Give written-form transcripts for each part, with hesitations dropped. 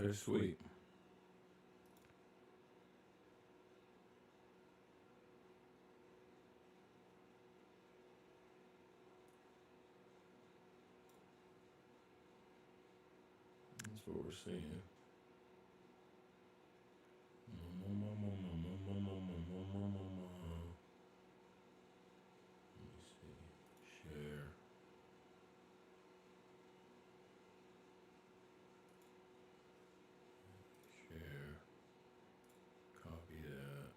Okay, sweet. That's what we're seeing. Let me see. Share. Share. Copy that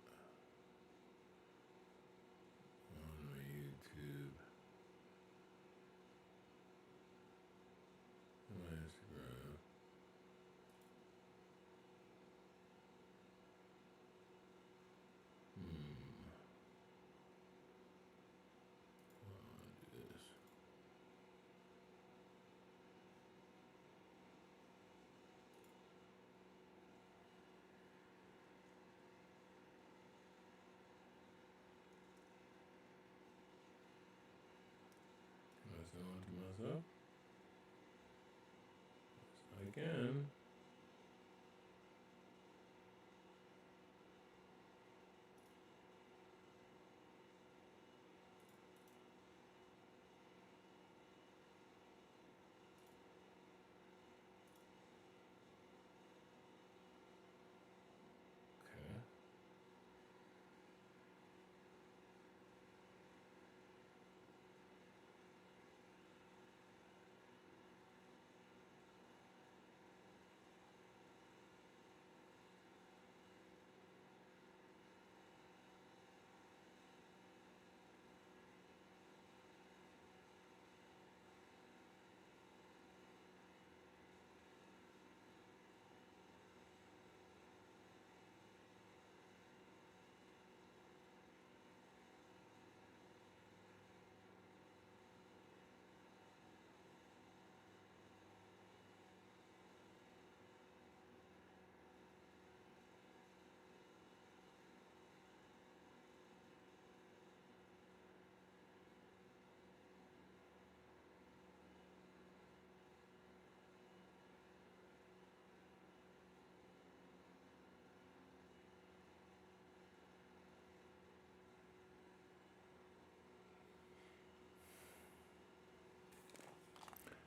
on my YouTube. My Instagram. Do this. Can I send one to myself? Yes, I can. Okay.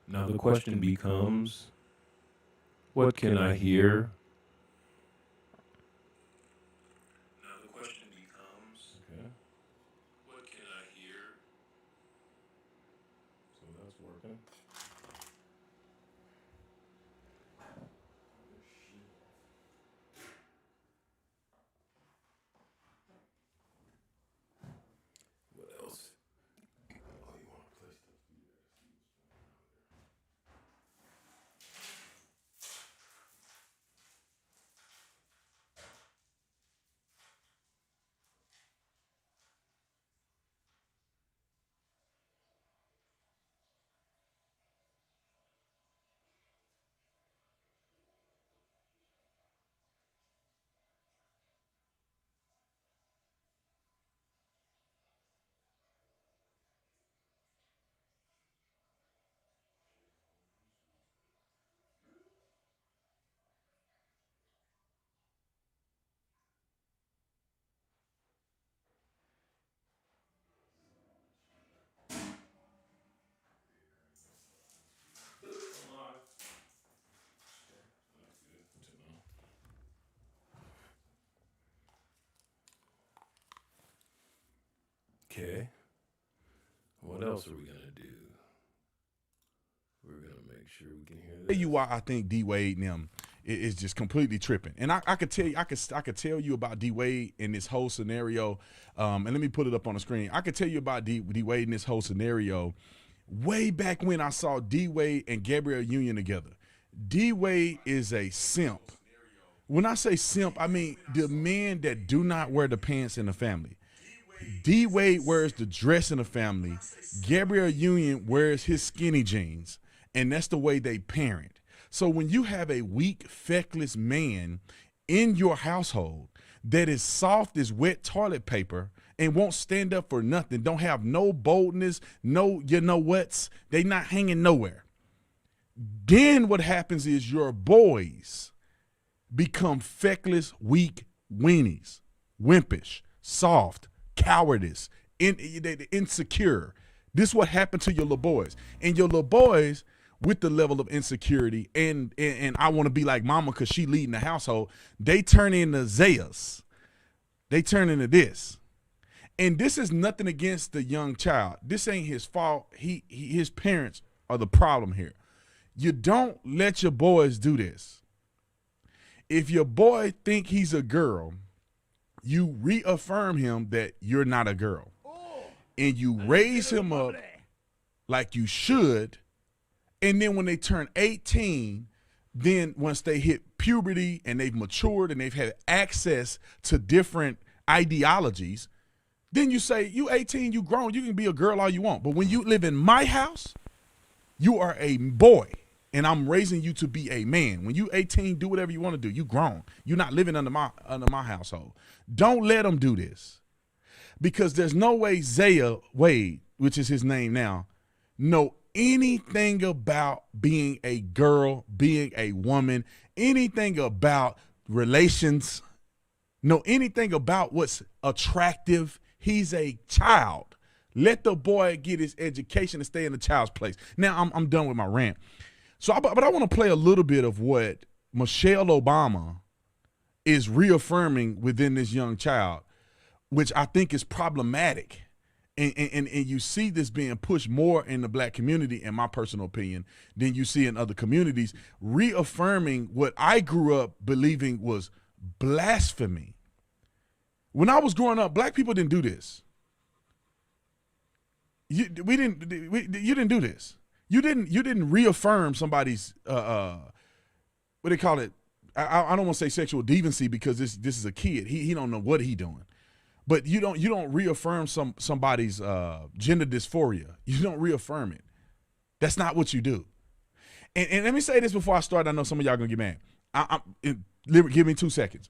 Now the question becomes, what can I hear? Now the question becomes, okay, what can I hear? So that's working. What else? Oh, you want to play stuff? Okay. What else are we gonna do? We're gonna make sure we can hear this. Tell you why I think D Wade and them is just completely tripping. And I could tell you, I could tell you about D Wade in this whole scenario. And let me put it up on the screen. I could tell you about D Wade in this whole scenario way back when I saw D Wade and Gabrielle Union together. D Wade is a simp. When I say simp, I mean the men that do not wear the pants in the family. D Wade wears the dress in the family. Gabrielle Union wears his skinny jeans, and that's the way they parent. So when you have a weak, feckless man in your household that is soft as wet toilet paper and won't stand up for nothing, don't have no boldness, no you know what's, they not hanging nowhere. Then what happens is your boys become feckless, weak weenies, wimpish, soft, cowardice, insecure. This is what happened to your little boys. And your little boys, with the level of insecurity and I want to be like mama because she leading the household, they turn into Zayas. They turn into this. And this is nothing against the young child. This ain't his fault. His parents are the problem here. You don't let your boys do this. If your boy think he's a girl, you reaffirm him that you're not a girl. And you raise him up like you should. And then when they turn 18, then once they hit puberty and they've matured and they've had access to different ideologies, then you say, you 18, you grown, you can be a girl all you want. But when you live in my house, you are a boy, and I'm raising you to be a man. When you 18, do whatever you want to do. You grown. You're not living under my household. Don't let them do this, because there's no way Zaya Wade, which is his name now, know anything about being a girl, being a woman, anything about relations, know anything about what's attractive. He's a child. Let the boy get his education and stay in the child's place. Now, I'm done with my rant. But I want to play a little bit of what Michelle Obama is reaffirming within this young child, which I think is problematic. And you see this being pushed more in the black community, in my personal opinion, than you see in other communities, reaffirming what I grew up believing was blasphemy. When I was growing up, black people didn't do this. You didn't do this. You didn't reaffirm somebody's what they call it. I don't want to say sexual deviancy, because this is a kid. He don't know what he doing. But you don't reaffirm somebody's gender dysphoria. You don't reaffirm it. That's not what you do. And let me say this before I start. I know some of y'all gonna get mad. Give me 2 seconds.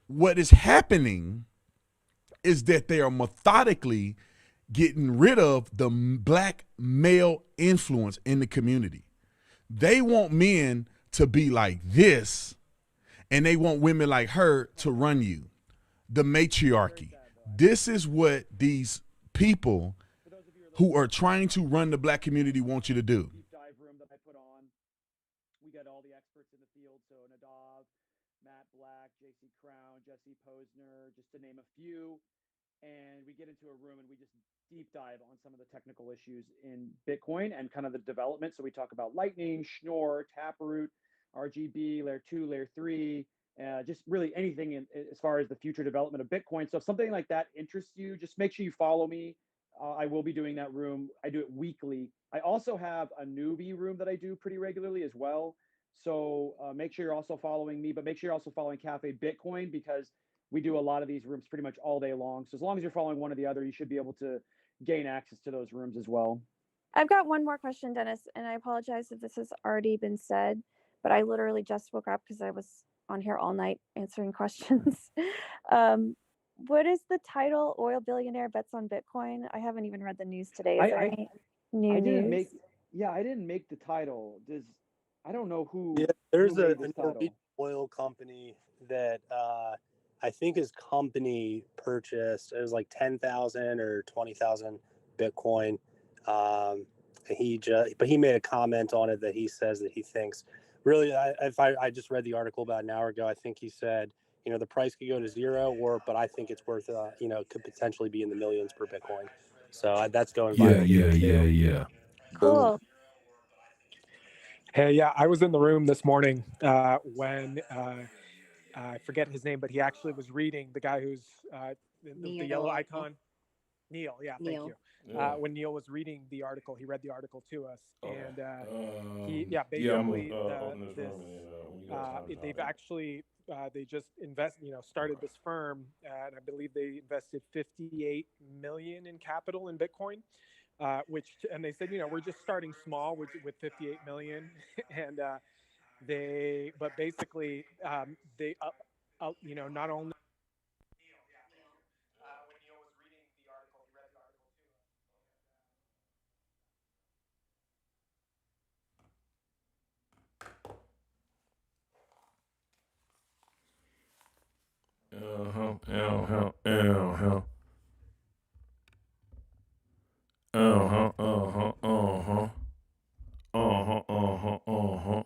What is happening is that they are methodically getting rid of the black male influence in the community. They want men to be like this, and they want women like her to run you. The matriarchy. This is what these people who are trying to run the black community want you to do. Deep dive room that I put on. We got all the experts in the field, so Nadav, Matt Black, JC Crown, Jesse Posner, just to name a few. And we get into a room and we just deep dive on some of the technical issues in Bitcoin and kind of the development. So we talk about Lightning, Schnorr, Taproot, RGB, Layer 2, Layer 3, just really anything as far as the future development of Bitcoin. So if something like that interests you, just make sure you follow me. I will be doing that room. I do it weekly. I also have a newbie room that I do pretty regularly as well. So make sure you're also following me, but make sure you're also following Cafe Bitcoin, because we do a lot of these rooms pretty much all day long. So as long as you're following one or the other, you should be able to gain access to those rooms as well. I've got one more question, Dennis, and I apologize if this has already been said, but I literally just woke up because I was on here all night answering questions. What is the title? Oil billionaire bets on Bitcoin. I haven't even read the news today. Is there any new news? I didn't make the title. I don't know who. Yeah, there's a title. oil company that I think his company purchased. It was like 10,000 or 20,000 Bitcoin. But he made a comment on it that he says that he thinks. Really, I just read the article about an hour ago. I think he said, the price could go to zero, but I think it's worth, could potentially be in the millions per Bitcoin. So that's going viral. Yeah. Cool. Hey, yeah, I was in the room this morning when I forget his name, but he actually was reading, the guy who's the yellow icon. Neil, yeah, thank you. Yeah. When Neil was reading the article, he read the article to us, and they've actually they just started this firm, and I believe they invested 58 million in capital in Bitcoin, and they said, we're just starting small with 58 million, and they not only. Uh-huh. Uh-huh. Uh-huh. Uh-huh. Uh-huh. Uh-huh. Uh-huh.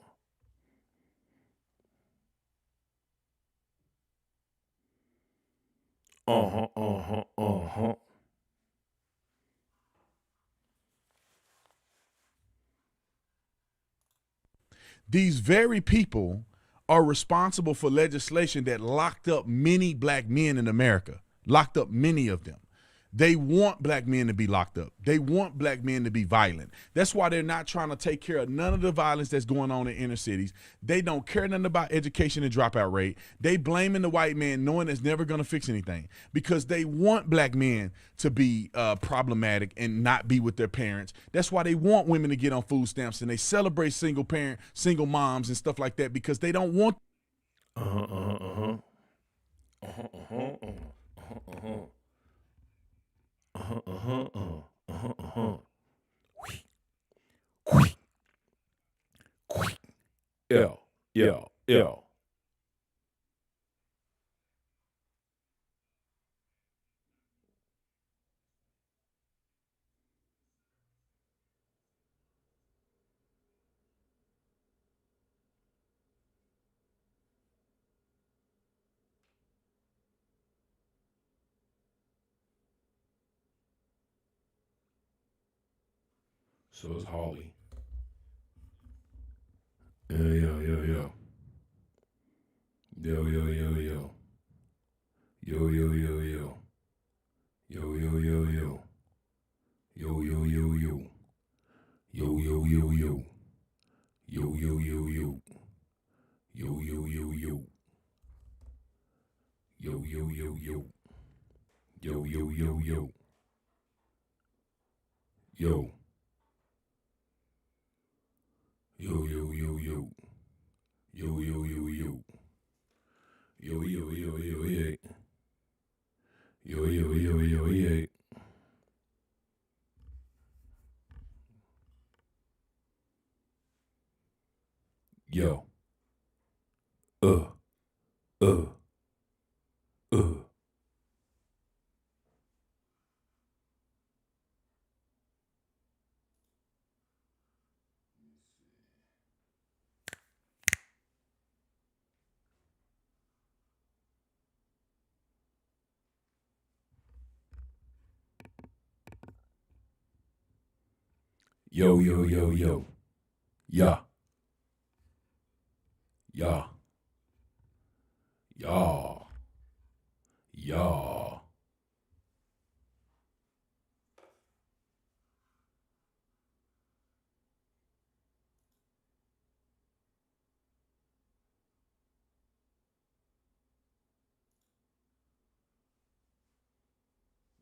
Uh-huh. Uh-huh. Uh-huh. These very people are responsible for legislation that locked up many black men in America, locked up many of them. They want black men to be locked up. They want black men to be violent. That's why they're not trying to take care of none of the violence that's going on in inner cities. They don't care nothing about education and dropout rate. They blaming the white man knowing it's never going to fix anything because they want black men to be problematic and not be with their parents. That's why they want women to get on food stamps and they celebrate single moms and stuff like that because they don't want. Uh-huh. Uh-huh. Uh-huh. Uh-huh. Uh-huh. Uh-huh. Uh-huh. Uh-huh, uh-huh, uh-huh, uh-huh. Yeah, yeah, yeah. So it's Holly. Yeah, yeah, yeah, yeah. Yo, yo, yo, yo. Yo, yo, yo, yo. Yo, yo, yo, yo. Yo, yo, yo, yo. Yo, yo, yo, yo. Yo, yo, yo, yo. Yo, yo, yo, yo. Yo, yo, yo, yo. Yo, yo, yo, yo. Yo. Yo, yo, yo, yo. Yo, yo, yo, yo. Yo, yo, yo, yo, yeah. Yo, yo, yo, yo, yeah. Yo. Uh. Uh. Uh. Yo, yo, yo, yo. Yeah. Yeah. Yeah. Yeah.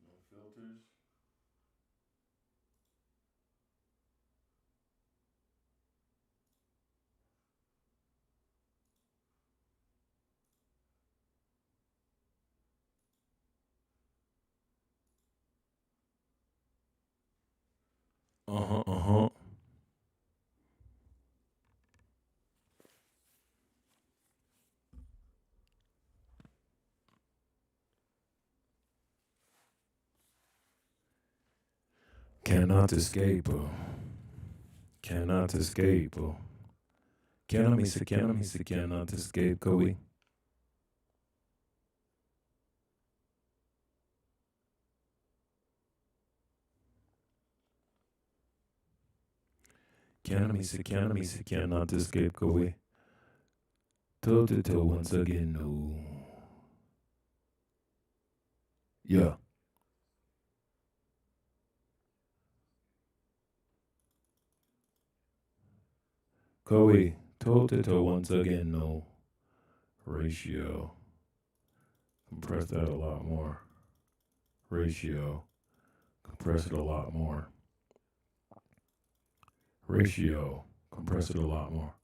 No filters. Uh-huh, uh-huh. Cannot escape. Cannot escape. Cannot escape, Kobe. Cannot escape, Kobe. Toe to toe once again, no. Yeah. Kobe, toe to toe once again, no. Ratio. Compress that a lot more. Ratio. Compress it a lot more. Ratio. Compress it a lot more.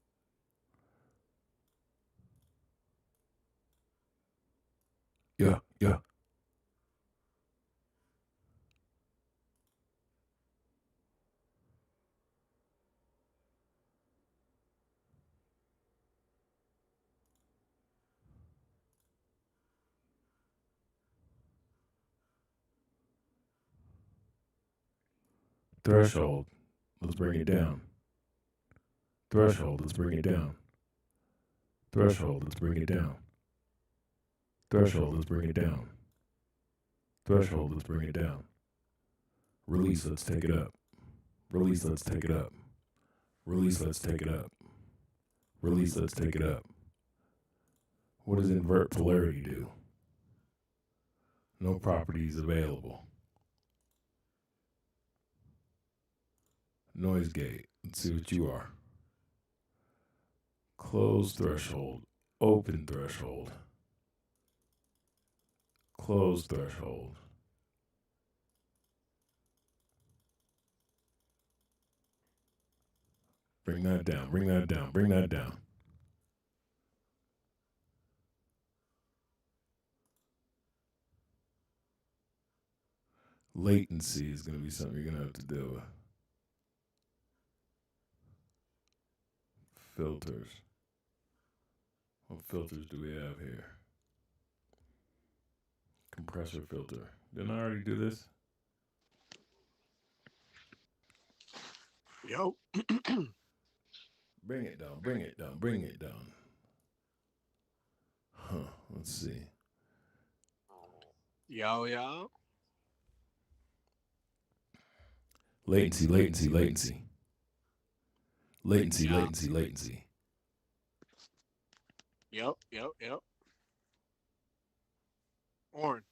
Yeah, yeah. Threshold, let's bring it down. Threshold, let's bring it down. Threshold, let's bring it down. Threshold, let's bring it down. Threshold, let's bring it down. Release, let's take it up. Release, let's take it up. Release, let's take it up. Release, let's take it up. What does invert polarity do? No properties available. Noise gate, let's see what you are. Close threshold, open threshold. Close threshold. Bring that down, bring that down, bring that down. Latency is going to be something you're going to have to deal with. Filters. What filters do we have here? Compressor filter. Didn't I already do this? Yo. Bring it down, bring it down, bring it down. Huh, let's see. Yo. Latency, latency, latency. Latency, Yeah. latency, latency. Yep. Oren.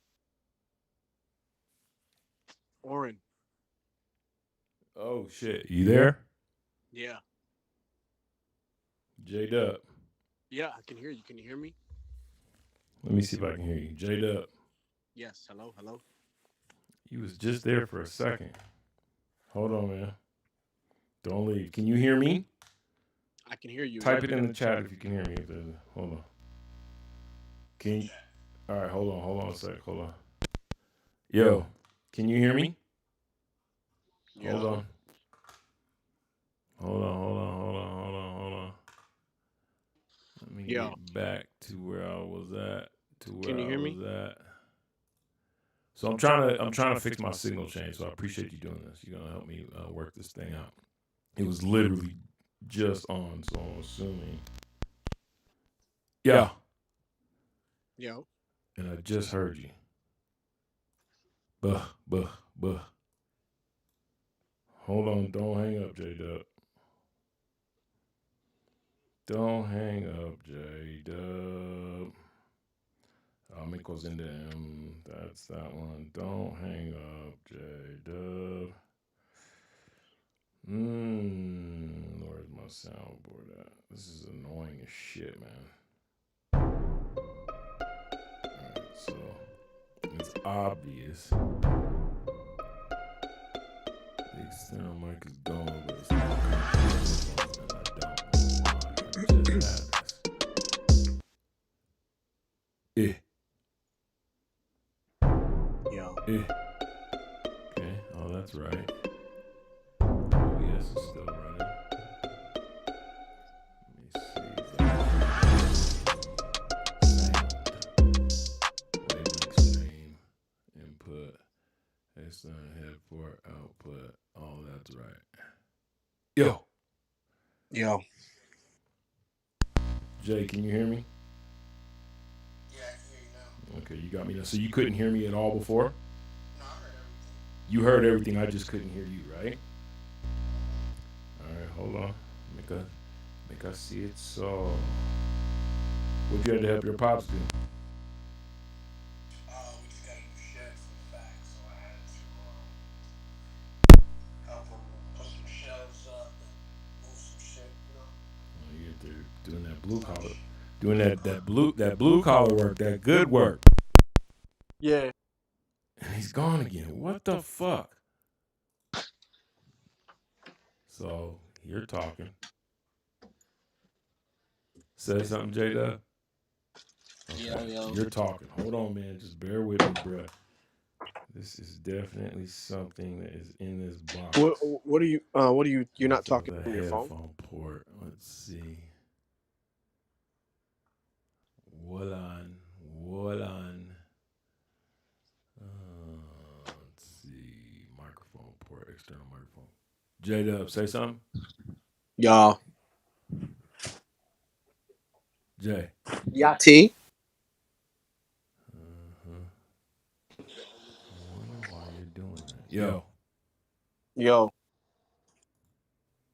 Oh, shit. You there? Yeah. J-Dub. Yeah, I can hear you. Can you hear me? Let me see if I can hear you. J-Dub. Yes. Hello. You was just there for a second. Hold on, man. Don't leave. Can you hear me? I can hear you. Type it in the chat if you can hear me. Hold on. Can you? All right, hold on a sec. Hold on. Yo, can you hear me? Yeah. Hold on. Hold on. Let me get back to where I was at. Can you hear me? So I'm trying to fix my signal chain. So I appreciate you doing this. You're gonna help me work this thing out. It was literally just on, so I'm assuming. Yeah. Yo. And I just heard you. Buh. Hold on, don't hang up, J-Dub. Don't hang up, J-Dub. Amigos in them. That's that one. Don't hang up, J-Dub. Where's my soundboard at? This is annoying as shit, man. Alright, so it's obvious. The external mic is gone, but it's not confusing, and I don't know why. I just had this. Yo. Okay, oh, that's right. OBS is still running. Let me see that. Wavelength stream, input, external head port, output. Oh, that's right. Yo. Jay, can you hear me? Yeah, I can hear you now. Okay, you got me now. So you couldn't hear me at all before? No, I heard everything. You heard everything, I just couldn't hear you, right? Alright, hold on. Make us see it. So what you had to help your pops do? We just got a new shed for the back, so I had to help him put some shelves up and move some shit, you know. Oh, you're doing that blue collar. Doing that blue collar work, that good work. Yeah. And he's gone again. What the fuck? So you're talking. Say something, J-Dub. Okay. Yo. You're talking. Hold on, man. Just bear with me, bro. This is definitely something that is in this box. What are you? You're not talking from your phone? Headphone port. Let's see. Hold on. Let's see. microphone port, external microphone. J-Dub, say something. Y'all. Jay. Yeah. T. I wonder why you're doing that. Yo. Yo.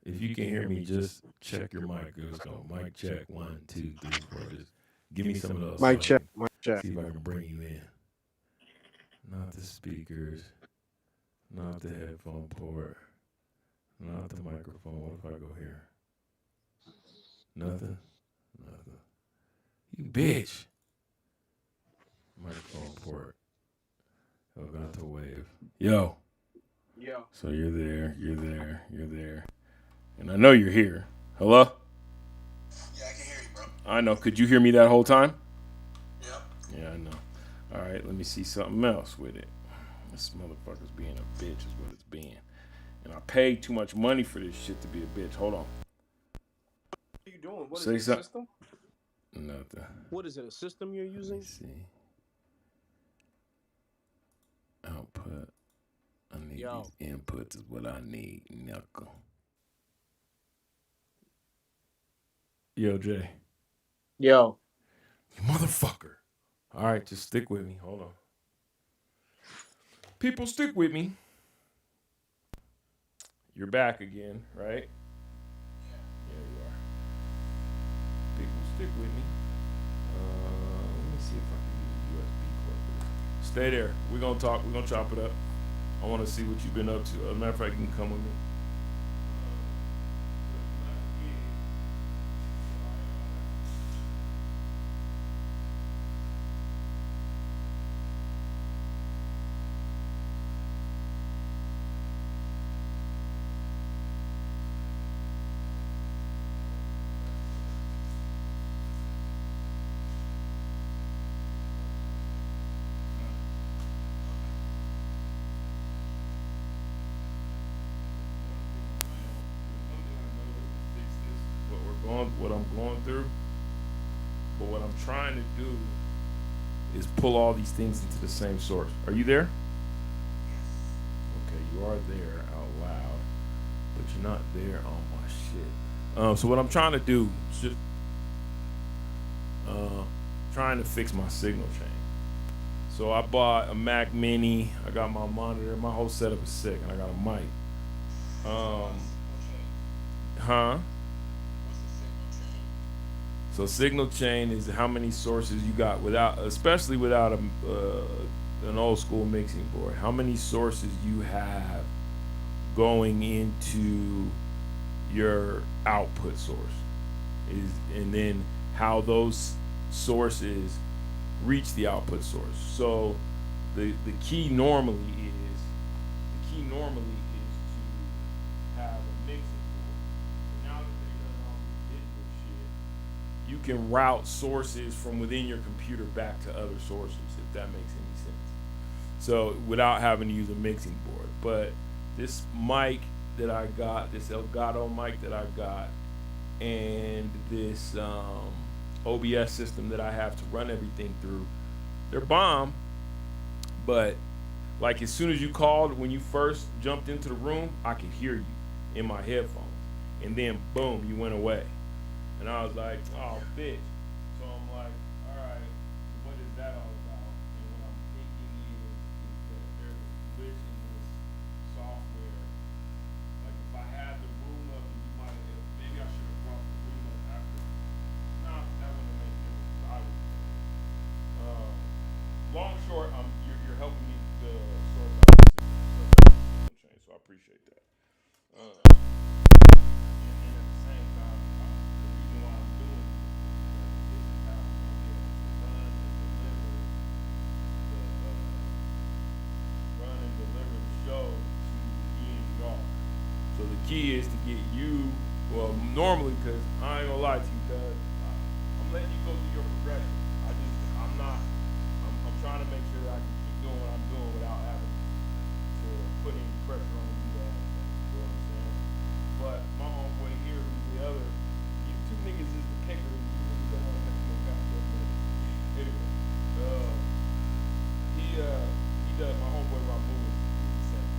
If you can hear me, just check your mic. Let's go. Mic check. 1, 2, 3, 4. Just give me some of those. Mic check. Mic check. See if I can bring you in. Not the speakers. Not the headphone port. Not the microphone. What if I go here? Nothing? Nothing. You bitch. Microphone port. Oh, got the wave. Yo. Yo. So you're there. And I know you're here. Hello? Yeah, I can hear you, bro. I know. Could you hear me that whole time? Yep. Yeah, I know. All right, let me see something else with it. This motherfucker's being a bitch is what it's being. And I paid too much money for this shit to be a bitch. Hold on. What are you doing? What Say is it, a something. system? Nothing. What is it, a system you're Let using? me see. Output. I need Yo. these inputs is what I need, knuckle. Yo, Jay. Yo. You motherfucker. All right, just stick with me. Hold on. People, stick with me. You're back again, right? Yeah, you are. People, stick with me. Let me see if I can use a USB cord for this. Stay there. We're going to talk. We're going to chop it up. I want to see what you've been up to. As a matter of fact, you can come with me. What I'm going through, but what I'm trying to do is pull all these things into the same source. Are you there? Okay, you are there out loud, but you're not there on my shit. So what I'm trying to do is just trying to fix my signal chain. So I bought a Mac Mini. I got my monitor. My whole setup is sick, and I got a mic. So signal chain is how many sources you got without, especially without an old school mixing board. How many sources you have going into your output source and then how those sources reach the output source. So the key normally is to have a mixing board. Now that they've done all this digital shit, you can route sources from within your computer back to other sources, if that makes any sense. So without having to use a mixing board. But this mic that I got, this Elgato mic that I got, and this OBS system that I have to run everything through, they're bomb. But like as soon as you called, when you first jumped into the room, I could hear you in my headphones. And then boom, you went away. And I was like, oh, bitch. So I'm like, all right, what is that all about? And what I'm thinking is that there's a glitch in this software. Like if I had the room up, and you might have, maybe I should have brought the room up after. No, that wouldn't make a difference. I would. Long short, you're helping me sort out the signal chain, so I appreciate that. And at the same time, the reason why I'm doing this is how I'm going to be able to run and deliver the show to the ENDR. So the key is to get you, well, normally, because I ain't gonna lie to you, cuz I'm letting you go through your progression. I'm trying to make sure that I can keep doing what I'm doing without having to put any pressure on you to add anything. You know what I'm saying? But my homeboy here, who's the other, you two niggas is the picker, and you niggas don't want to make no goddamn money. Anyway, he does, my homeboy Ramu, he's the same.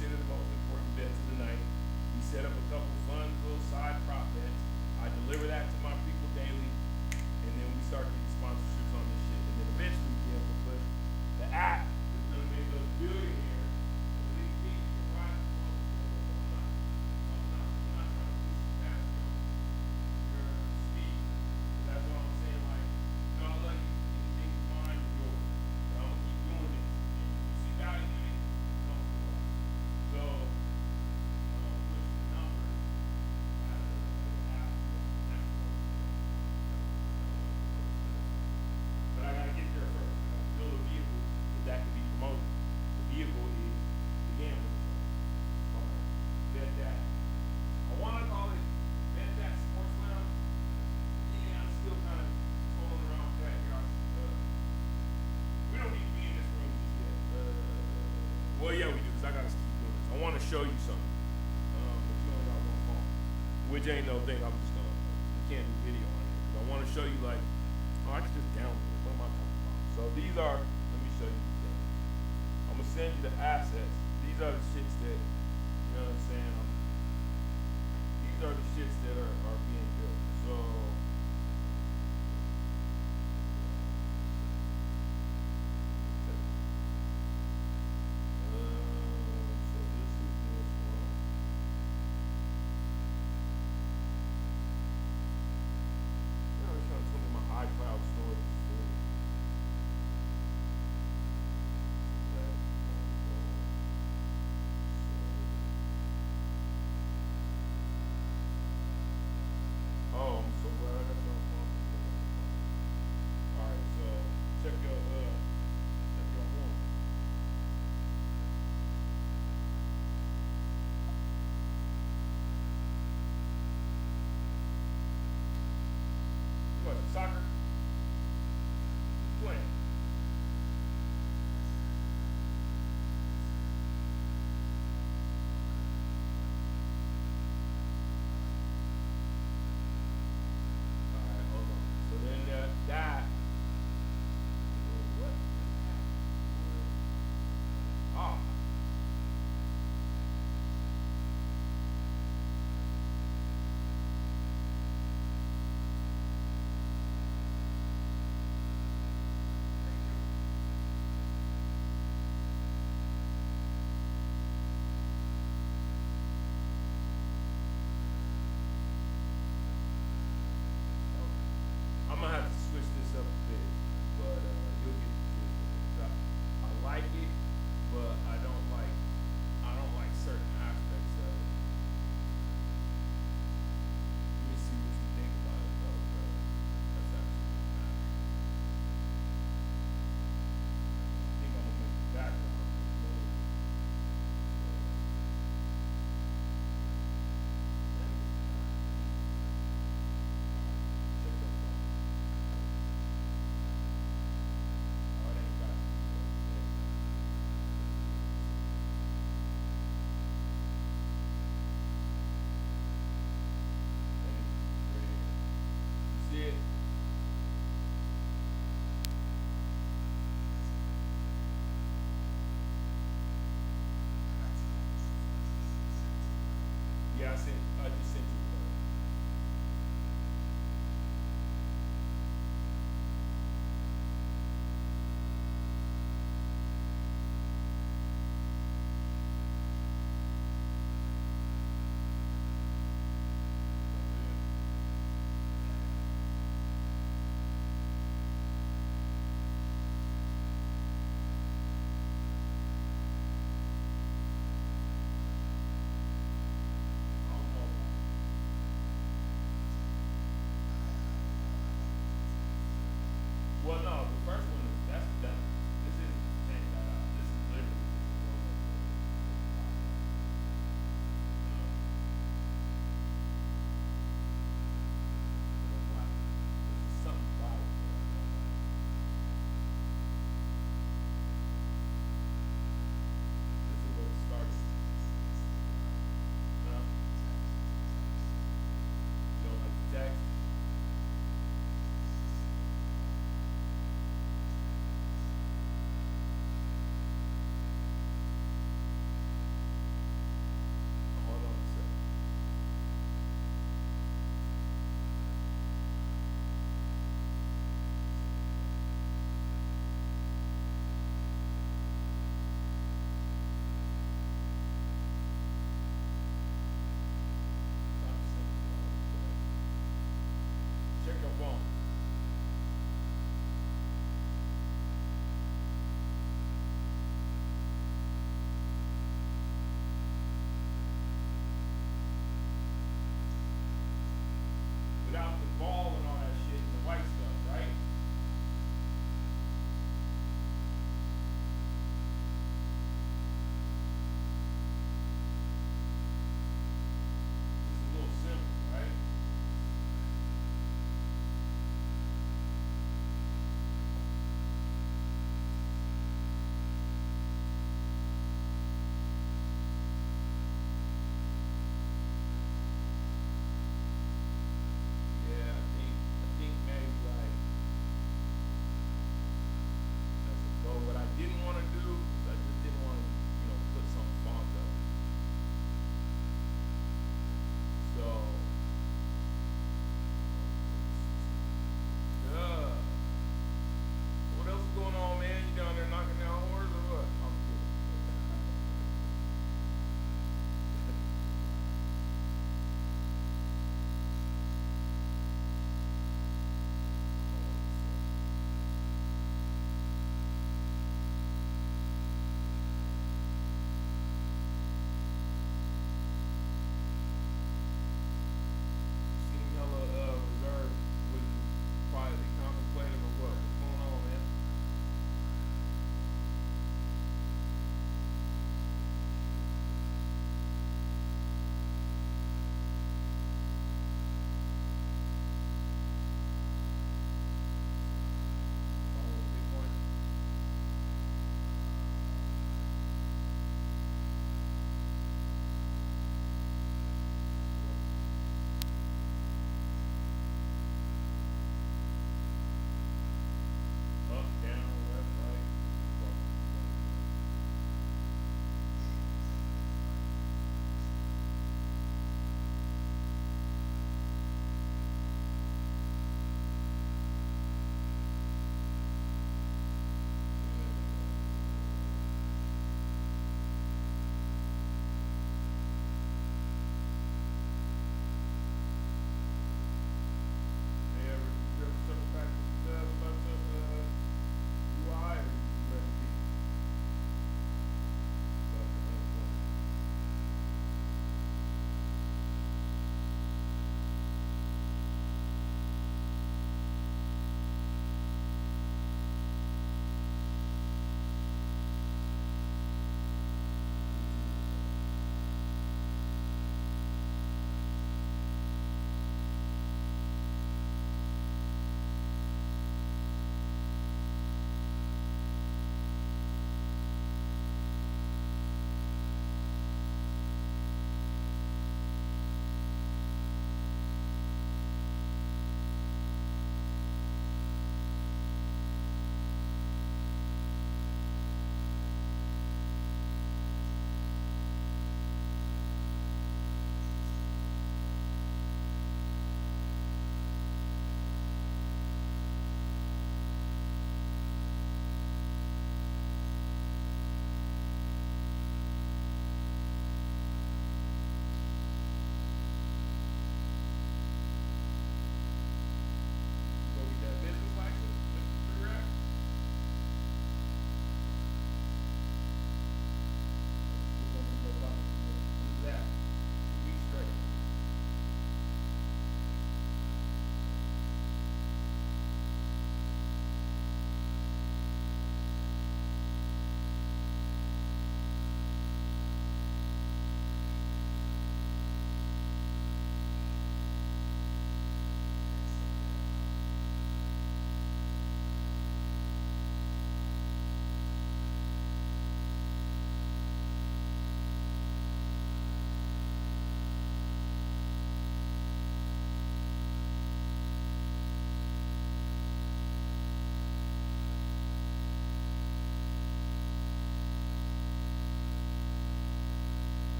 consider the most important bets of the night. We set up a couple fun little side prop bets. I deliver that to my people daily, and then we start getting sponsorships on this shit. And then eventually we be able to put the app that's gonna make us billionaires. At least me, you're right. I'm not trying to push you past your speed. That's what I'm saying. Like, no, I love you. Anything you find is yours. And I'm gonna keep doing this. And if you see value in it, come to us. So, push the numbers. But I gotta get there first. I gotta build a vehicle that can be promoted. The vehicle is the gambling show. Alright. Bet that. I wanna call it Bet That Sports Lounge. Yeah, I'm still kind of tooling around with that here. We don't need to be in this room just yet. Well, yeah, we do, because I gotta keep doing this. I wanna show you something. But you only got one phone. Which ain't no thing. I'm just gonna, we can't do video on it. Because I wanna show you, like, oh, I can just download it. What am I talking about? So these are, let me show you these things. I'm gonna send you the assets. These are the shits that, you know what I'm saying? These are the shits that are being built. So, so this is this one. Now it's trying to tell me my iCloud storage is full. Oh, I'm so glad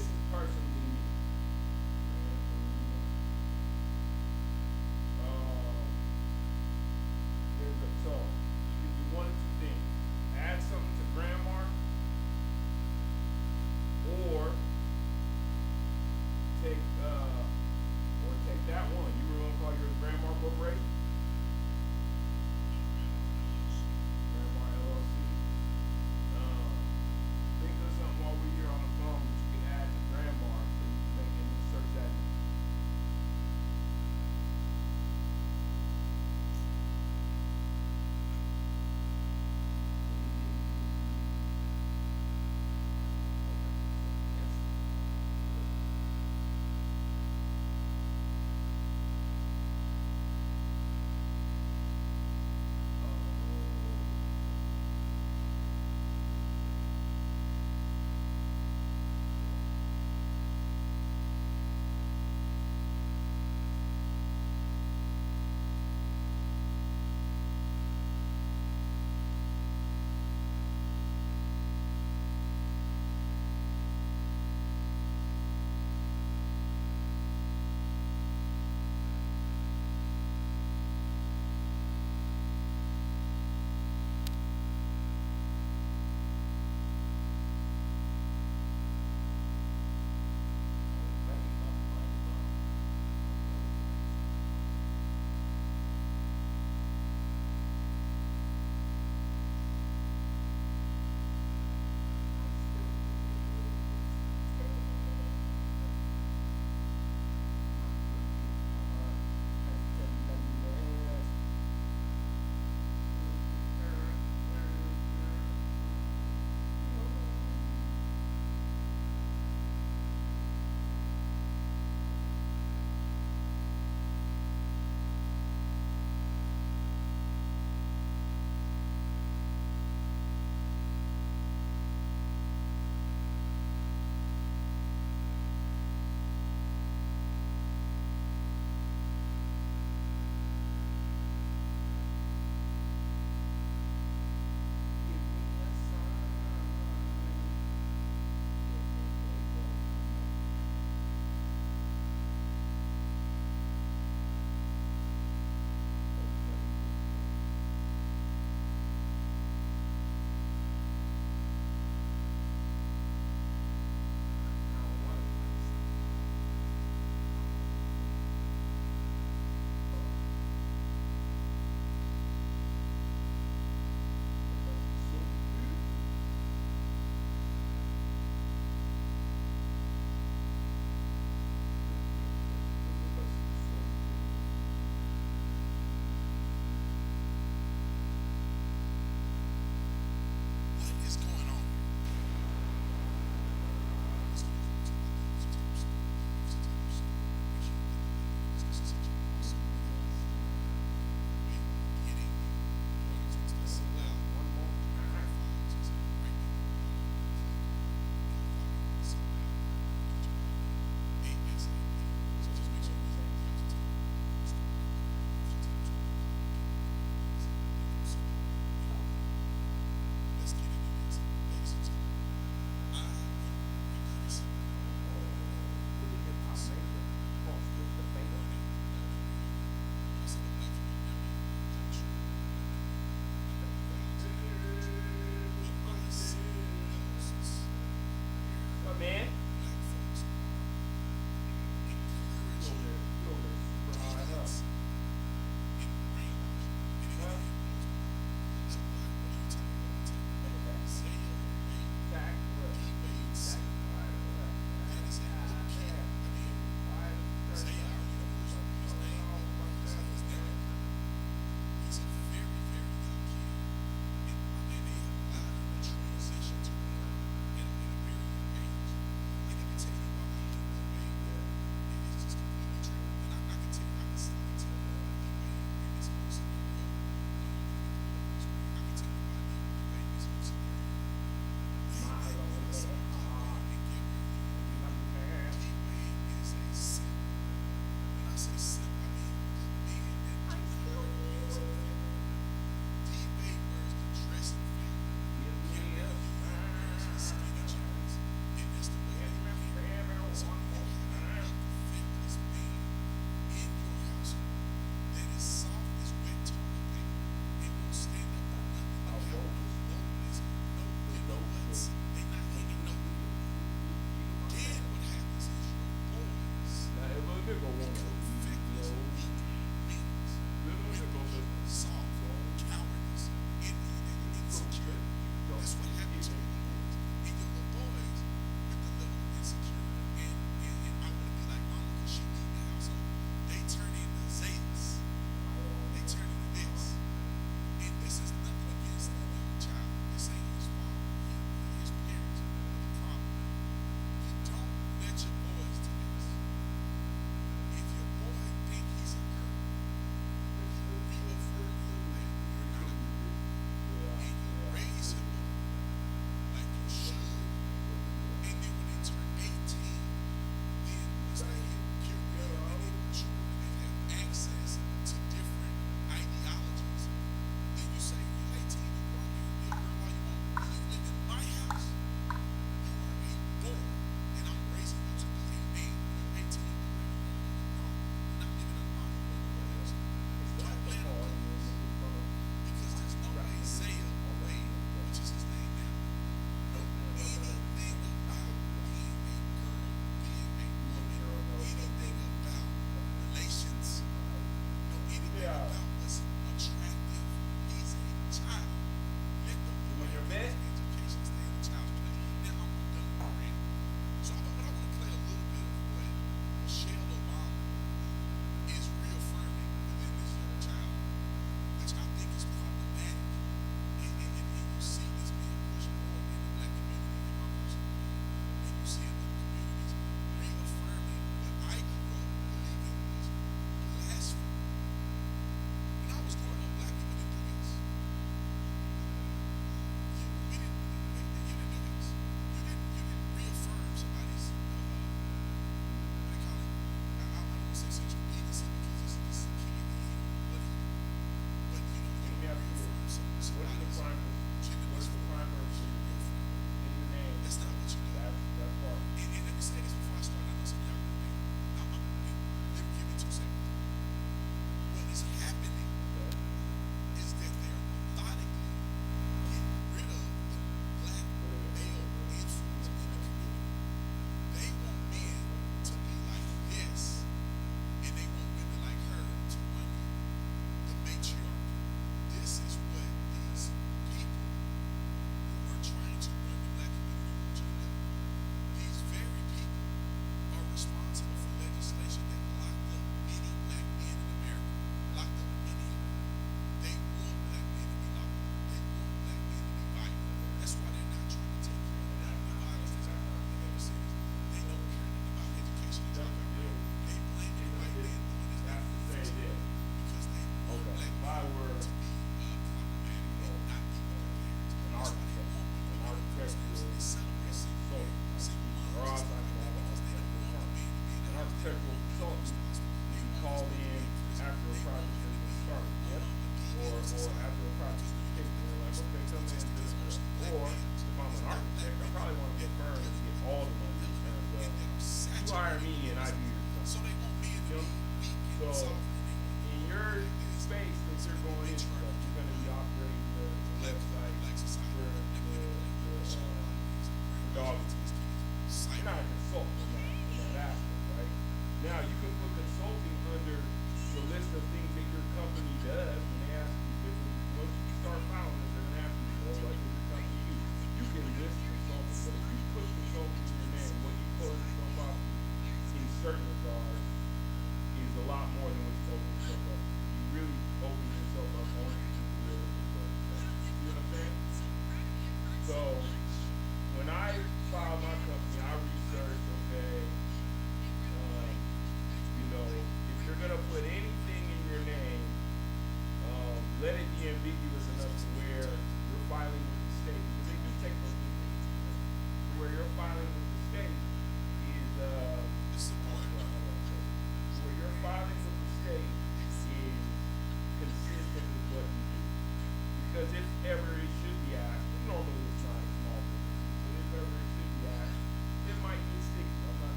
this is personally me. So you can do one of two things: add something to Grandma, or take that one. You were gonna call yours Grandma Corporation? Grandma LLC. Think of something while we're here on the phone that you can add to Grandma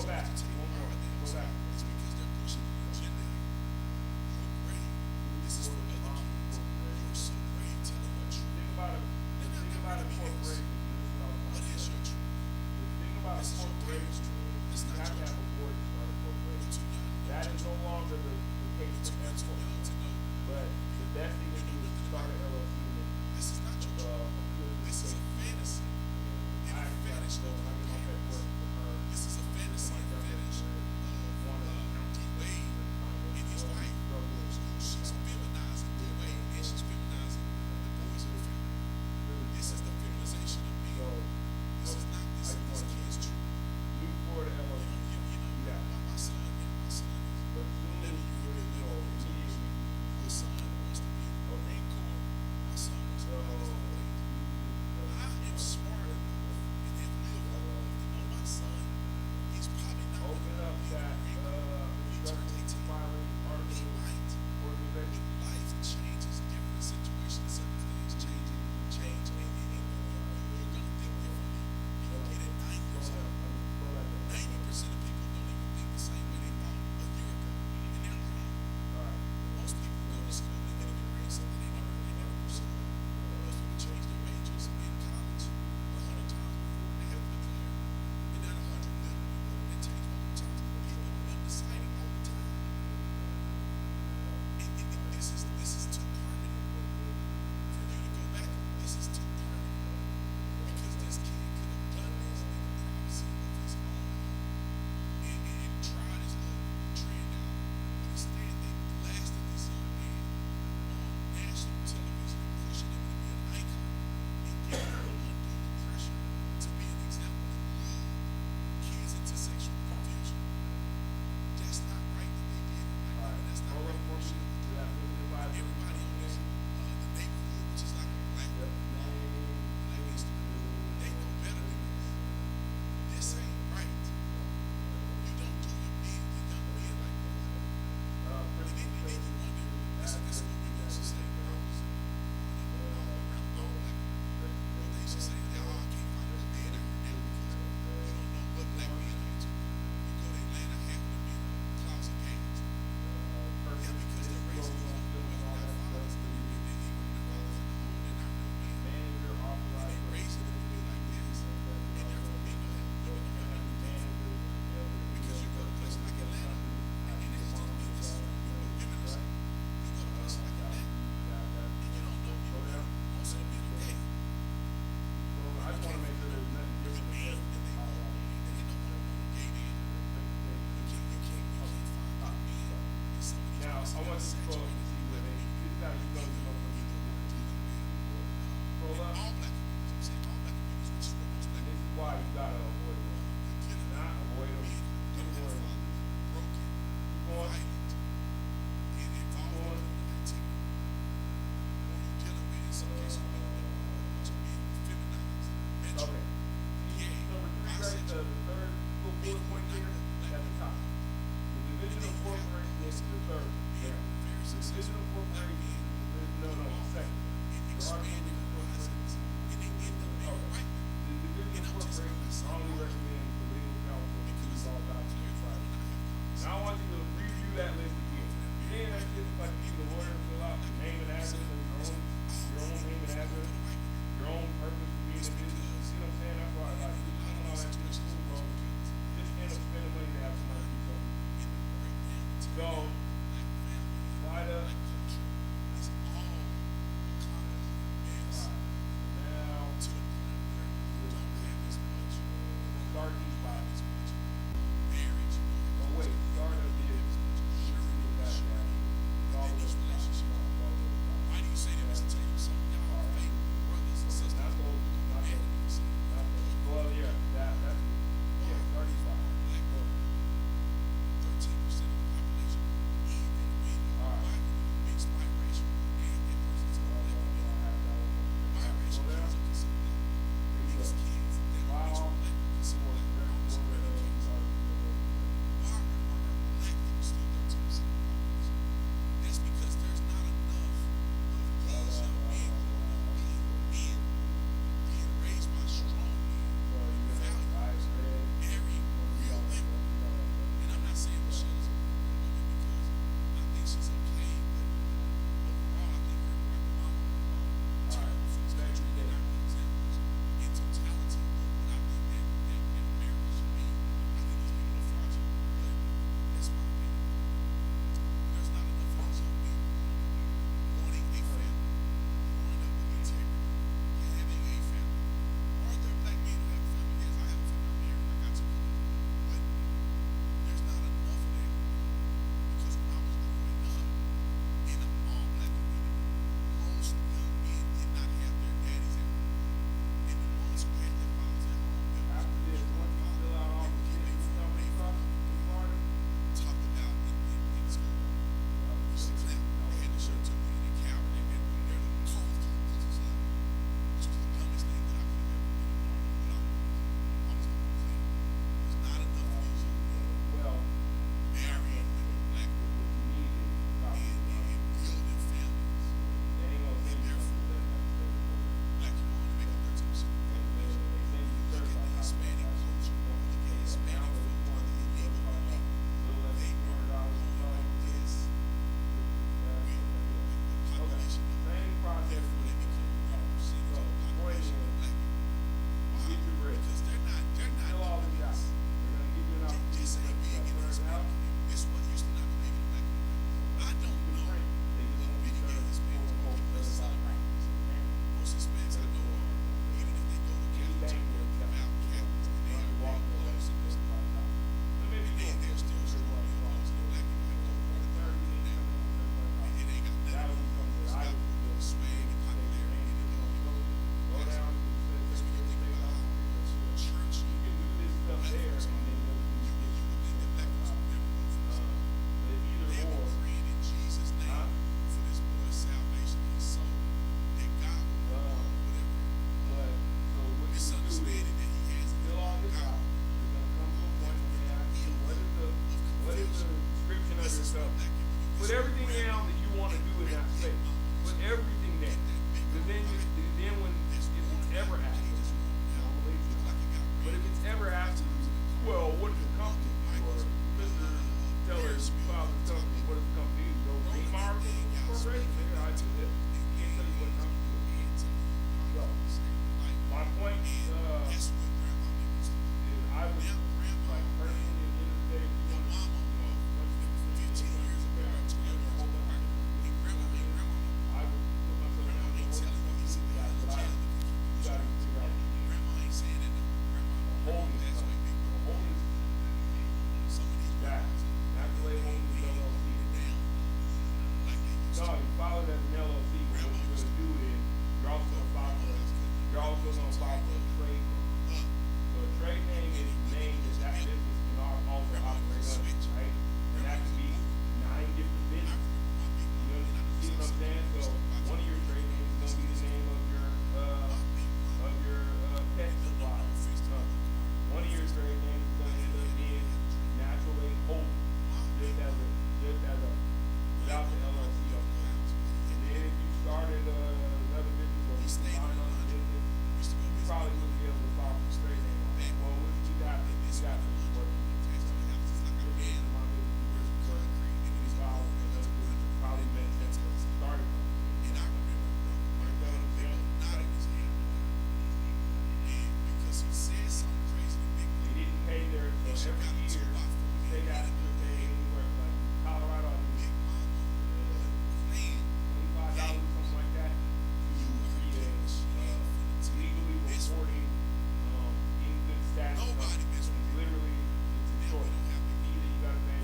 back. One more. Go back. It's because they're pushing an agenda here. You're great. This is for other kids. You're so great. Tell them what truth. Think about it. Think about a corporation. What is your truth? Think about a corporation. It's You not have to your have a truth. board to start a You're corporation. too young. That is no longer the case You're for too young S-corp. to know. But the best thing to do is start an LLC. This is not your truth. This is a fantasy. In a fantasy. This is a fantasy. Well, what is the company? Or Mr. Teller's father's company. What is the company? Go Remar Corporation. Nigga, I do this. Can't tell you what company it is. So, my point is I would, like, personally, at the end of the day, if you want to, I would put myself down to the holding company. That's what I would. You got to figure out a holding company. A holding that. Accolade Holdings LLC. No, you file it as an LLC, but what you're going to do is you're also going to file for a trade name. So a trade name is the name that business can also operate under, right? And that could be 9 different businesses. You see what I'm saying? So one of your trade names is going to be the name of your pet supply. One of your trade names is going to end up being Natural Aid Holdings, just as a without the LLC up there. And then if you started another business or you combined on a business, you probably wouldn't be able to file for trade name on that. Well, we got this working. Probably makes sense to start a they didn't pay their, so every year, the state has to pay anywhere like Colorado, $25, something like that, to create legally reporting in good status. Literally, it's short. Either you gotta pay,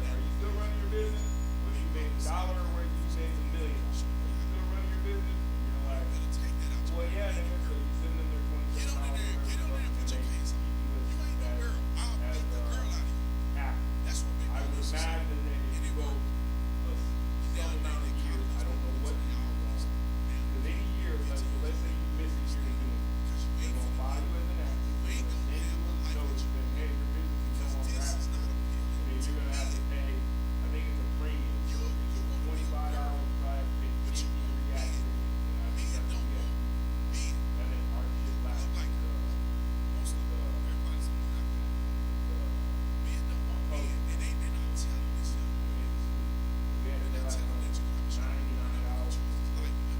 are you still running your business? Whether you made $1 or whether you made $1 million. Are you still running your business? And you're like, well, yeah, nigga, so you send them their $27 or whatever, and they keep you as act. I would imagine that if you go some amount of years, I don't know what year you're on, because any year, let's say you miss a year of doing it, they're going to file you as an active, they're going to send you a notice that, hey, your business is no longer active, and then you're going to have to pay, I think it's a premium, it's $25, but pay 50 reactor, and I think that's and then our shit last like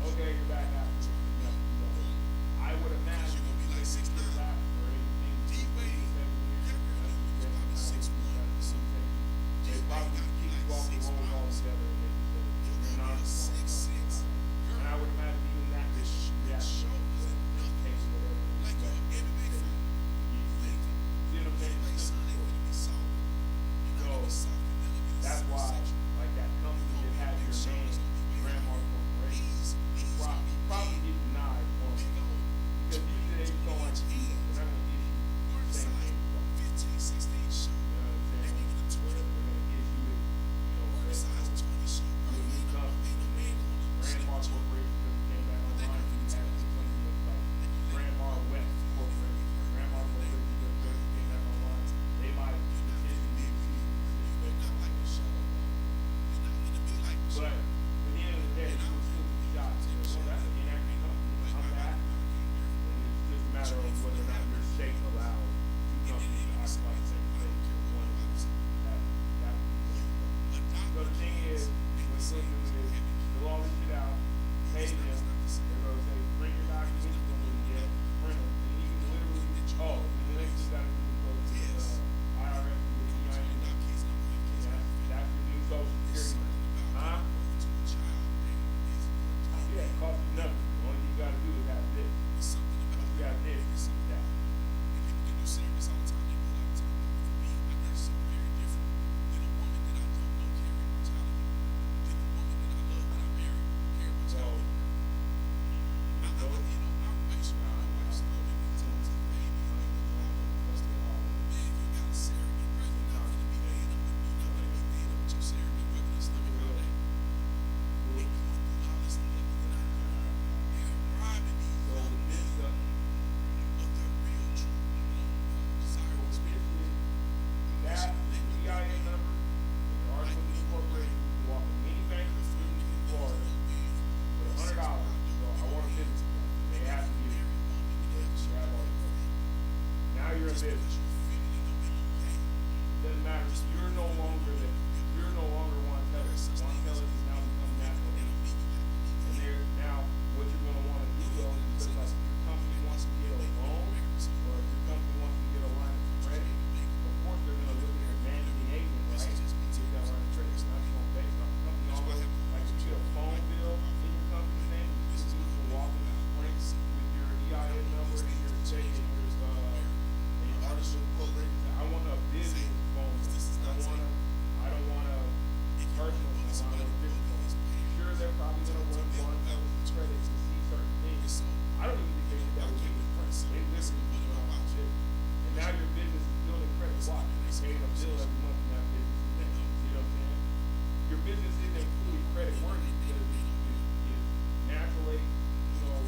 okay, you're back after. I would imagine they probably keep you off the road altogether, and I would imagine even that is reaction. So that's why, like that company that had your name, Grandma Corporation, probably get denied one. Because usually they go like, they're not going to issue the same name. You know what I'm saying? Where they're going to issue it, you know, with a new company. Grandma Corporation came back online and you had something that's like Grandma West Corporation. Grandma Corporation just came back online. They might but at the end of the day, you will still be shot. Well, that's an inactive company. I'm back. And it's just a matter of whether or not your state allows two companies to occupy the same space. One that would be so the thing is, what you'll do is fill all this shit out, pay them, they're going to say, bring your documents, you're going to get print them, and you can literally, and the next thing you got to do is go to the IRS with the EIN. That's your new social security number. Huh? Yeah, it costs you nothing. The only thing you gotta do is have this. Once you got this, you do that. You're a business. matter. You're no longer Juan Tellis. Juan Tellis has now become national entity. And there now, what you're going to want to do though is like if your company wants to get a loan or if your company wants to get a line of credit, of course they're going to look at your managing agent, right? To get that line of credit. It's not just going to base it off the company. Almost like if you get a phone bill in your company's name, you can walk in the sprint with your EIN number and your check and your personal corporation. I want a business phone. I don't want a personal phone. I want a business phone. Sure, they're probably going to run Juan Tellis' credit to see certain things. I don't even think they did that with business credit. They literally put it on shit. And now your business is building credit. Watch. They're paying a bill every month in that business. You know what I'm saying? Your business isn't fully credit worthy because if natural aid, you know,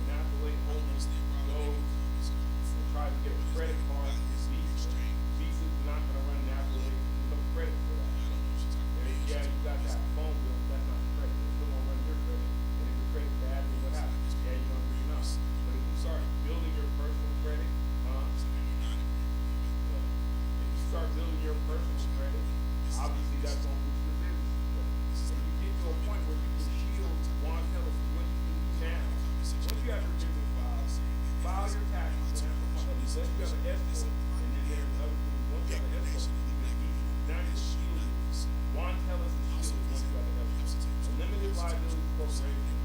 natural aid holders go and try to get a credit card with Visa. Visa's not going to run natural aid. There's no credit for that. And yeah, you got that phone bill, but that's not credit. They're still going to run your credit. And if your credit's bad, then what happens? Yeah, you're going to bring it up. But if you start building your personal credit, if you start building your personal credit, obviously that's going to boost your business credit. And you get to a point where you can shield Juan Tellis with what you can do now. Once you have your business file your taxes, unless you have an S corp, and then there's other things. Once you have an S corp, now you're shielded. Juan Tellis is shielded once you have an S corp. A limited liability corporation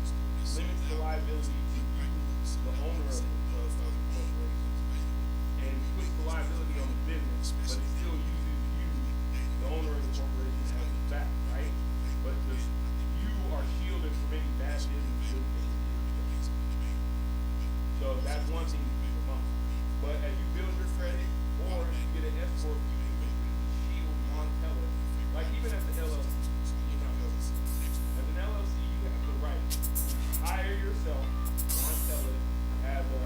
limits the liability to you, the owner of the corporation, and puts the liability on the business, but it still uses you, the owner of the corporation, as its back, right? But you are shielded from any bad business deals. So that's one thing you keep in mind. But as you build your credit, or if you get an S corp, you can completely shield Juan Tellis. Like even as an LLC, as an LLC, you have the right to hire yourself, Juan Tellis, as a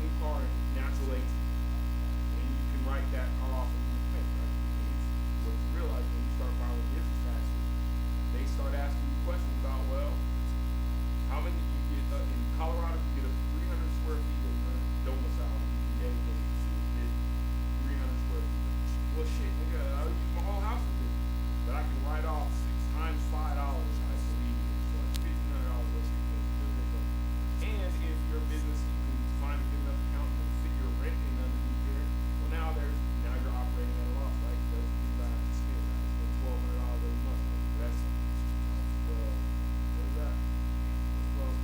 new car in natural AC, and you can write that car off as you pay, right? What you realize when you start filing business taxes, they start asking you questions about, well, how many you get in Colorado? You get a 300 square feet of your domicile you can dedicate to business. 300 square feet. Well, shit, nigga, I'll use my whole house for business, but I can write off 6 times $5, I believe it is. So it's $1,500 worth of expenses. And if your business, you can find a good enough accountant to fit your rent in underneath there. Well, now you're operating at a loss, right? Those people that have to spend that. Spend $1,200 every month. That's well, what is that? $1,200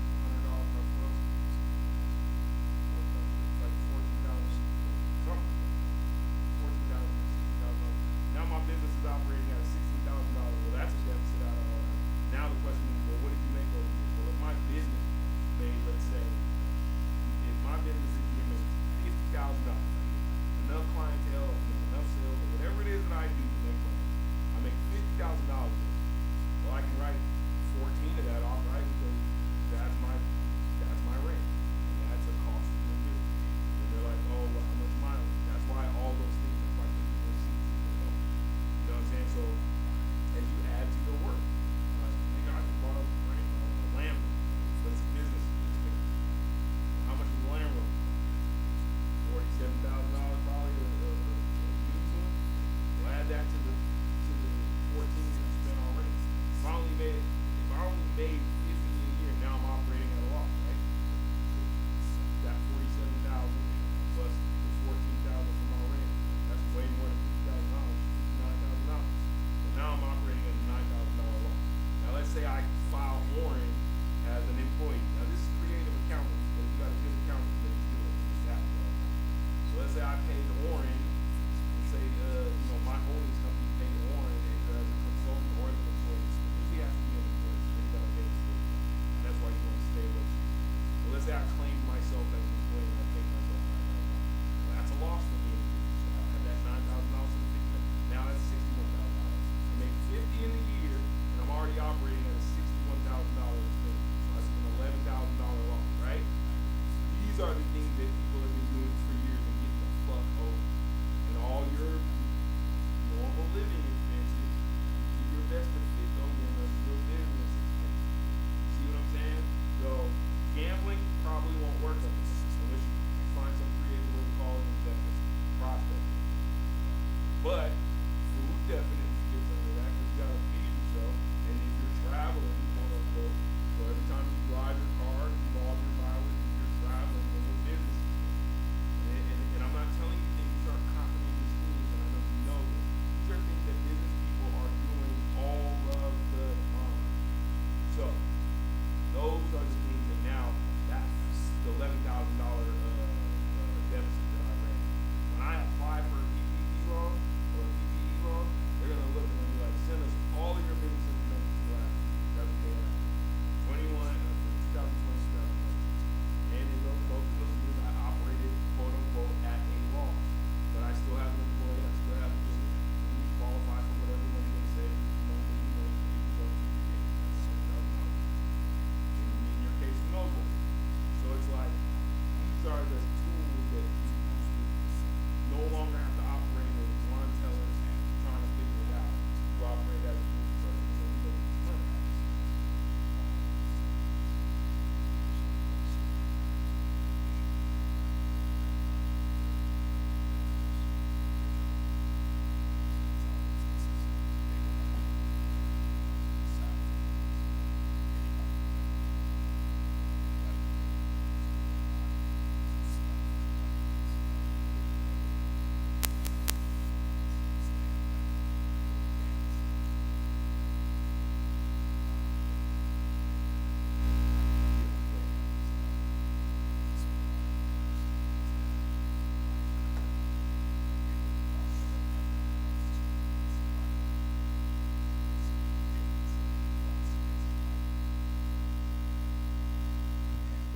per month. Like 14,000 something. 14,000, 16,000. Now my business is operating at $16,000. Well, that's a deficit out of all that. Now the question is, well, what did you make over the year? Well, if my business made, let's say, if my business this year made $50,000, enough clientele, enough sales, or whatever it is that I do to make money, I make $50,000. Well, I can write 14 of that off, right? Because that's my rent, and that's a cost of doing business. And they're like, oh, well, how much mileage? That's why all those things are quite keeping receipts in the company. You know what I'm saying? So as you add to your work, nigga, I just bought a Lambo. So it's a business. How much is the Lambo? $47,000 probably a used one. Well, add that to the 14 that you spent on rent. If I only made 50 a year, now I'm operating at a loss, right? That 47,000 plus the 14,000 from my rent, that's way more than $59,000. So now I'm operating at a $9,000 loss. Now let's say I file Warren as an employee. Now this is creative accounting because you got a good accountant that you do it. It's happening all the time. So let's say I paid Warren, and say my holdings company paid Warren either as a consultant or as an employee. Usually has to be an employee, so you gotta pay the employee. And that's why you want to stay away from it. So let's say I claim myself as an employee and I pay myself $9,000. Well, that's a loss for me in the business. So I have that $9,000 in the business. Now that's $61,000. I make 50 in a year, and I'm already operating at a $61,000 expense. So that's an $11,000 loss, right? These are the things that people have been doing for years and getting the fuck over. And all your normal living expenses, you do your best to fit them in your business expenses. See what I'm saying? So gambling probably won't work on this unless you find some creative way to call it investment prospect. But food definitely gets under that because you gotta feed yourself. And if you're traveling, quote unquote, so every time you drive your car, you log your mileage, if you're traveling, then your business. And I'm not telling you things, you start copying these things, and I know you know this. These are things that business people are doing all of the time. So those are the things that now, that's the $11,000 deficit that I ran. When I apply for a PPP loan or a PPE loan, they're gonna look at me like, send us all of your business information to last that we paid out. 2020. And in both of those years, I operated, quote unquote, at a loss. But I still have an employee, I still have a business, and you qualify for whatever money they say, you go to your $1,000. In your case, no good. So it's like, these are the tools that you use to no longer have to operate as one tellers trying to figure it out. You operate as a tool person, and you make money.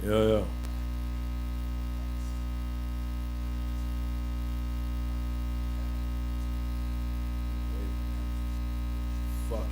Yeah. Fuck.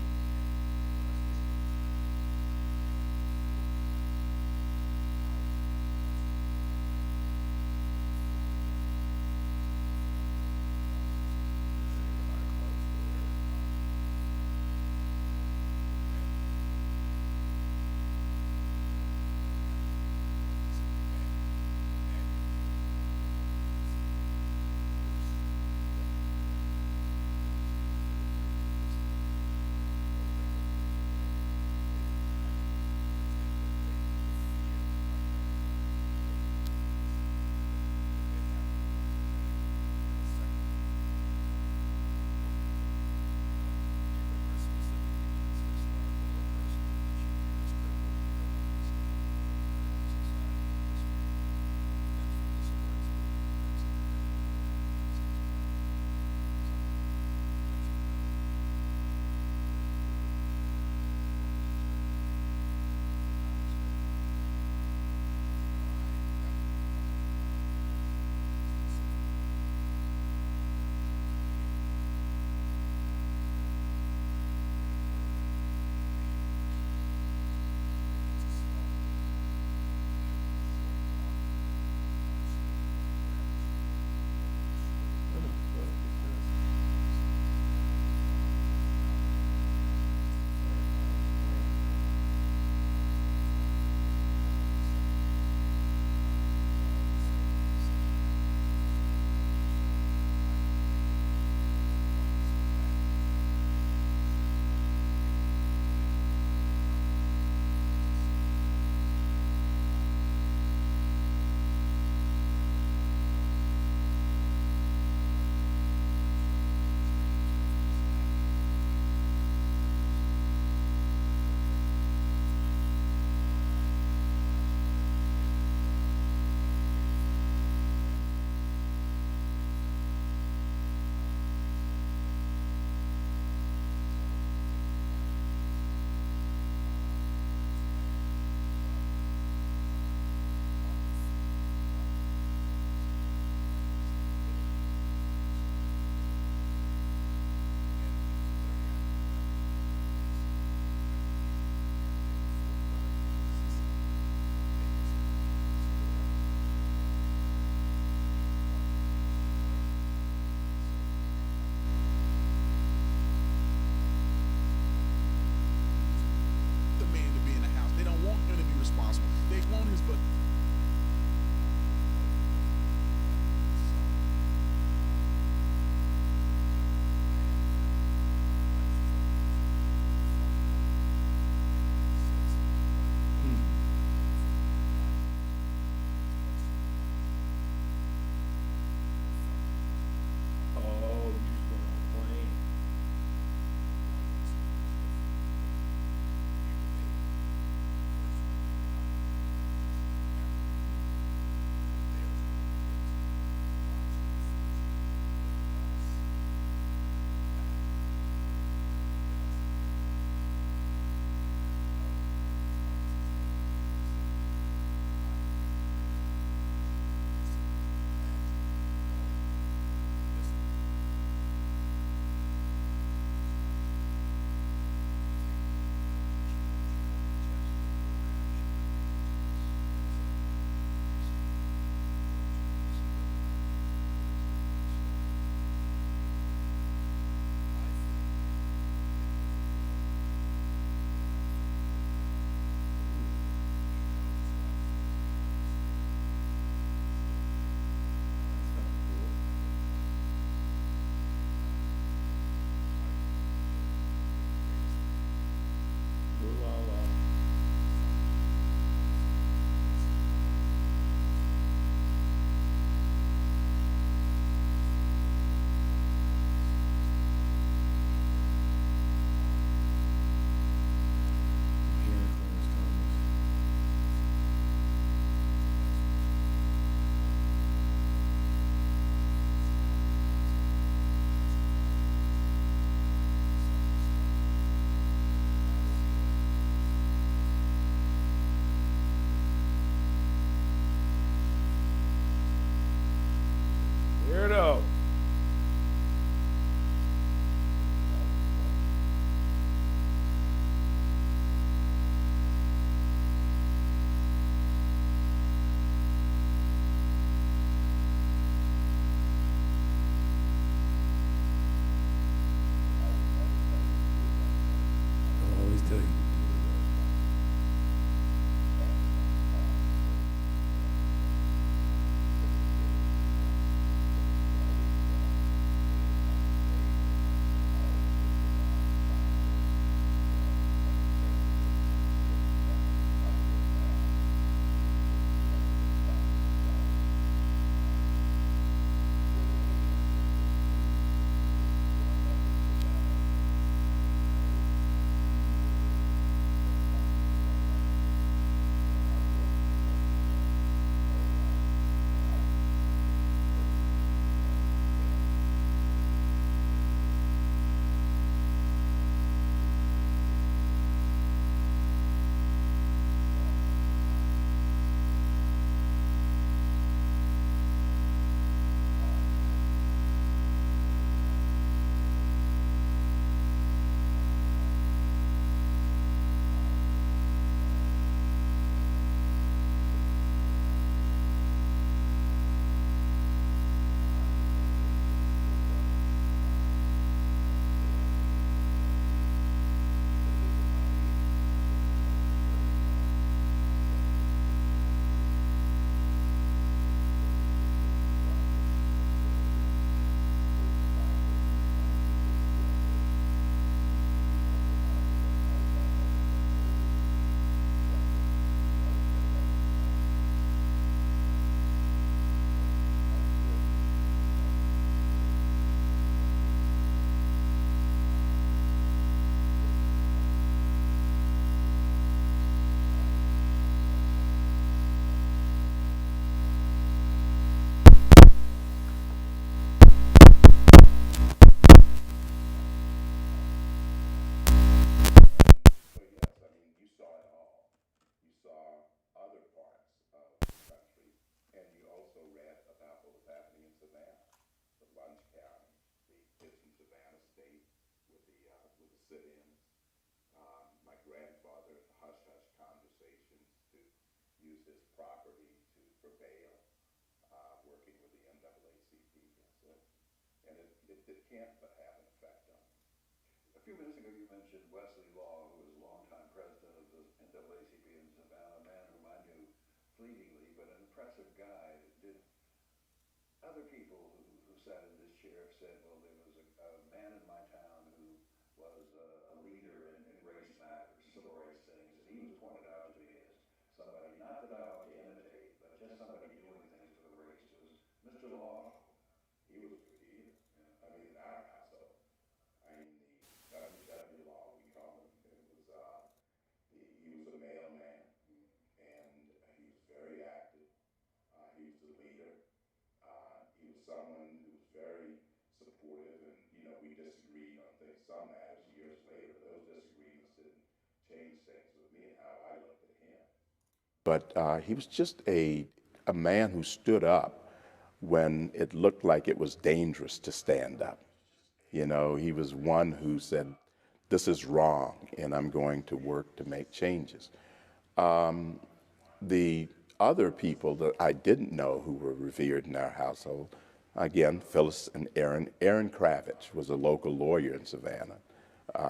Air it out. I always tell you. But he was just a man who stood up when it looked like it was dangerous to stand up. You know, he was one who said, this is wrong, and I'm going to work to make changes. The other people that I didn't know who were revered in our household, again, Phyllis and Aaron. Aaron Kravitz was a local lawyer in Savannah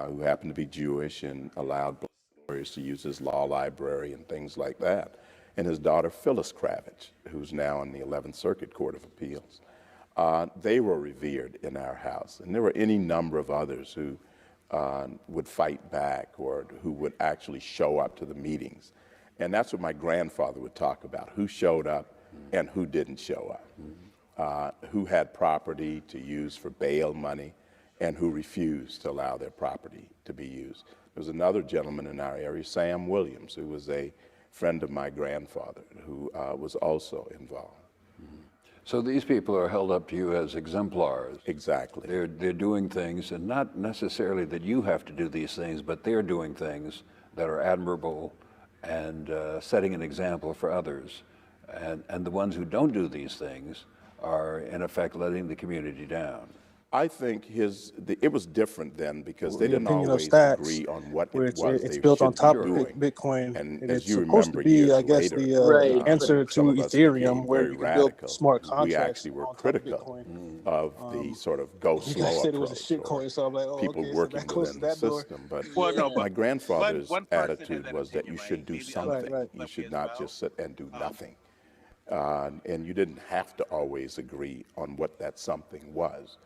who happened to be Jewish and allowed black lawyers to use his law library and things like that. And his daughter, Phyllis Kravitz, who's now in the 11th Circuit Court of Appeals. They were revered in our house. And there were any number of others who would fight back or who would actually show up to the meetings. And that's what my grandfather would talk about, who showed up and who didn't show up, who had property to use for bail money and who refused to allow their property to be used. There was another gentleman in our area, Sam Williams, who was a friend of my grandfather, who was also involved. So these people are held up to you as exemplars. Exactly. They're doing things, and not necessarily that you have to do these things, but they're doing things that are admirable and setting an example for others. And the ones who don't do these things are in effect letting the community down? I think it was different then because they The didn't opinion of always Stacks, agree on what where it was it's they built on should top be of doing. Bitcoin, And and as it's you supposed to remember, be, years I guess, later, the answer some to of us Ethereum, became where very you can build radical. smart We contracts actually were on top of critical Bitcoin. of the sort of go You guys slow said it was a approach shit or coin, so I'm like, oh, people okay, so working that closes within the that door. system. But Well, no, my but grandfather's one person has attitude that was that you opinion, should right? do Maybe something. Right. You Let me should as not well. just sit and do nothing. And you didn't have to always agree on what that something was.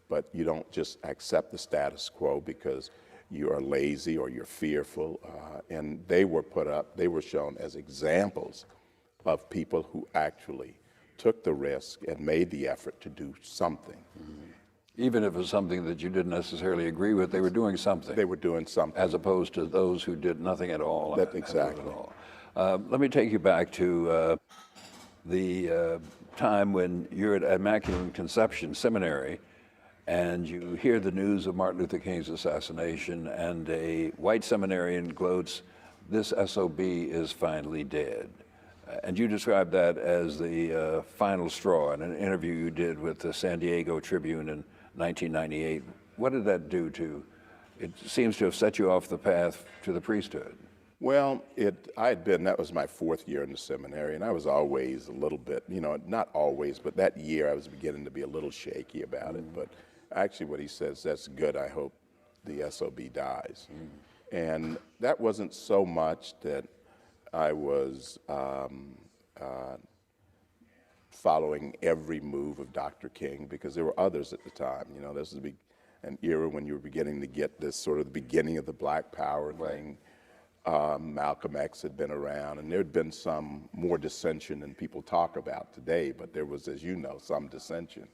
But you don't just accept the status quo because you are lazy or you're fearful. And they were shown as examples of people who actually took the risk and made the effort to do something. Even if it was something that you didn't necessarily agree with, they were doing something. They were doing something. As opposed to those who did nothing at all. Exactly. Let me take you back to the time when you're at Immaculate Conception Seminary and you hear the news of Martin Luther King's assassination, and a white seminarian gloats, "This SOB is finally dead." And you described that as the final straw in an interview you did with the San Diego Tribune in 1998. What did that do to, it seems to have set you off the path to the priesthood? Well, that was my 4th year in the seminary, and I was always a little bit, not always, but that year I was beginning to be a little shaky about it. But actually what he says, that's good, I hope the SOB dies. And that wasn't so much that I was following every move of Dr. King, because there were others at the time. This was an era when you were beginning to get this sort of the beginning of the Black Power thing. Malcolm X had been around, and there had been some more dissension than people talk about today, but there was, as you know, some dissension.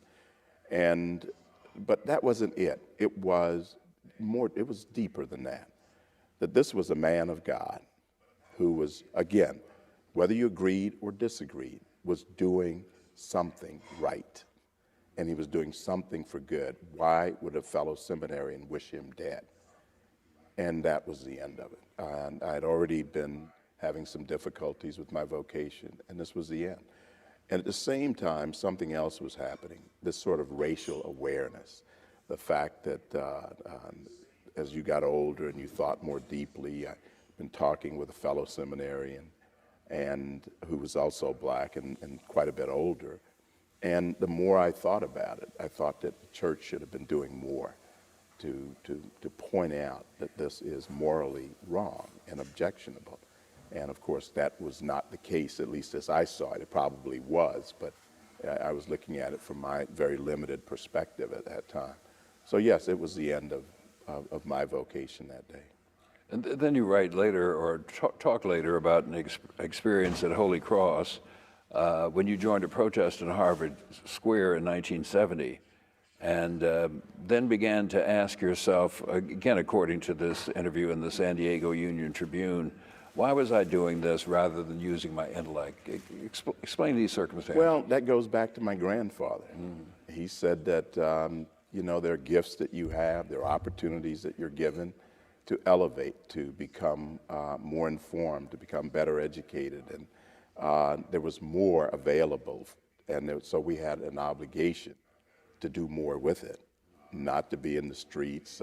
But that wasn't it. It was deeper than that. That this was a man of God who was, again, whether you agreed or disagreed, was doing something right. And he was doing something for good. Why would a fellow seminarian wish him dead? And that was the end of it. And I'd already been having some difficulties with my vocation, and this was the end. And at the same time, something else was happening, this sort of racial awareness, the fact that as you got older and you thought more deeply, I've been talking with a fellow seminarian and who was also black and quite a bit older. And the more I thought about it, I thought that the church should have been doing more to point out that this is morally wrong and objectionable. And of course, that was not the case, at least as I saw it. It probably was, but I was looking at it from my very limited perspective at that time. So yes, it was the end of my vocation that day. And then you write later, or talk later, about an experience at Holy Cross when you joined a protest in Harvard Square in 1970, and then began to ask yourself, again according to this interview in the San Diego Union Tribune, why was I doing this rather than using my intellect? Explain these circumstances. Well, that goes back to my grandfather. He said that, there are gifts that you have, there are opportunities that you're given to elevate, to become more informed, to become better educated. And there was more available. And so we had an obligation to do more with it, not to be in the streets,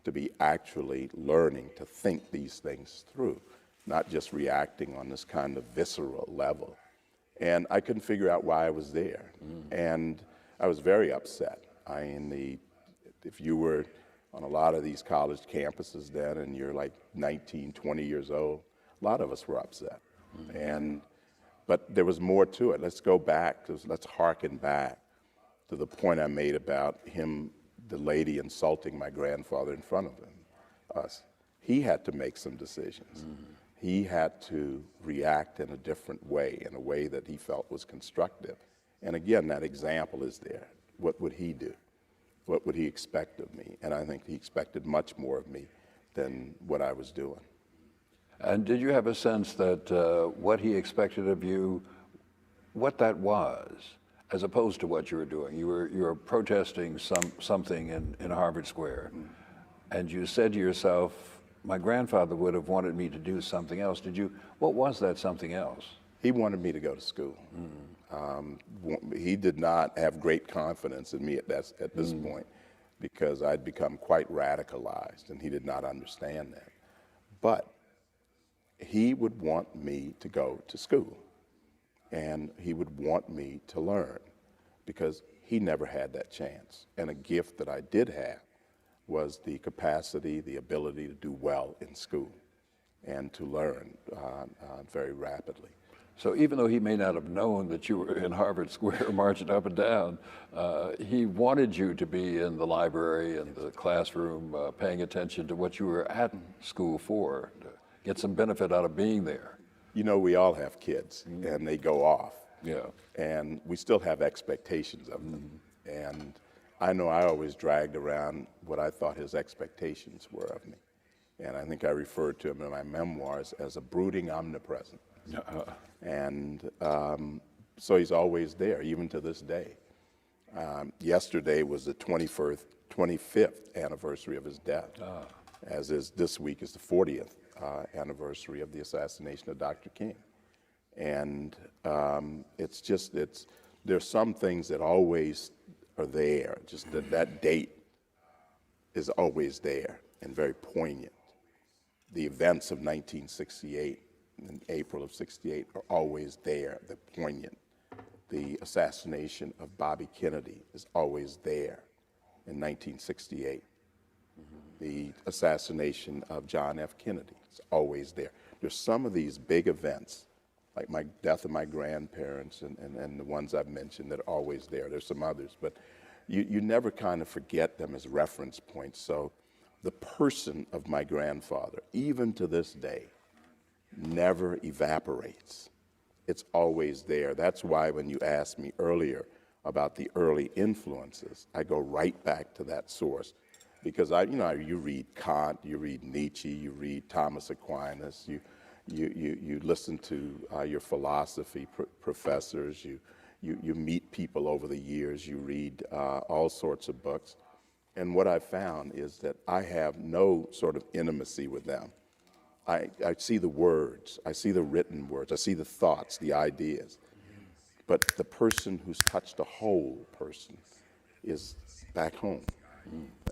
to be actually learning to think these things through, not just reacting on this kind of visceral level. And I couldn't figure out why I was there. And I was very upset. If you were on a lot of these college campuses then and you're like 19, 20 years old, a lot of us were upset. But there was more to it. Let's go back, let's hearken back to the point I made about the lady insulting my grandfather in front of us. He had to make some decisions. He had to react in a different way, in a way that he felt was constructive. And again, that example is there. What would he do? What would he expect of me? And I think he expected much more of me than what I was doing. And did you have a sense that what he expected of you, what that was, as opposed to what you were doing? You were protesting something in Harvard Square, and you said to yourself, my grandfather would have wanted me to do something else. What was that something else? He wanted me to go to school. He did not have great confidence in me at this point, because I'd become quite radicalized, and he did not understand that. But he would want me to go to school, and he would want me to learn, because he never had that chance. And a gift that I did have was the capacity, the ability to do well in school and to learn very rapidly. So even though he may not have known that you were in Harvard Square marching up and down, he wanted you to be in the library and the classroom, paying attention to what you were at school for, to get some benefit out of being there. You know, we all have kids, and they go off. Yeah. And we still have expectations of them. And I know I always dragged around what I thought his expectations were of me. And I think I referred to him in my memoirs as a brooding omnipresent. And so he's always there, even to this day. Yesterday was the 25th anniversary of his death, as is this week is the 40th anniversary of the assassination of Dr. King. And there's some things that always are there, just that date is always there and very poignant. The events of 1968, in April of 68, are always there, they're poignant. The assassination of Bobby Kennedy is always there in 1968. The assassination of John F. Kennedy is always there. There's some of these big events, like my death of my grandparents and the ones I've mentioned, that are always there. There's some others, but you never kind of forget them as reference points. So the person of my grandfather, even to this day, never evaporates. It's always there. That's why when you asked me earlier about the early influences, I go right back to that source. Because you read Kant, you read Nietzsche, you read Thomas Aquinas, you listen to your philosophy professors, you meet people over the years, you read all sorts of books. And what I've found is that I have no sort of intimacy with them. I see the words, I see the written words, I see the thoughts, the ideas. But the person who's touched a whole person is back home.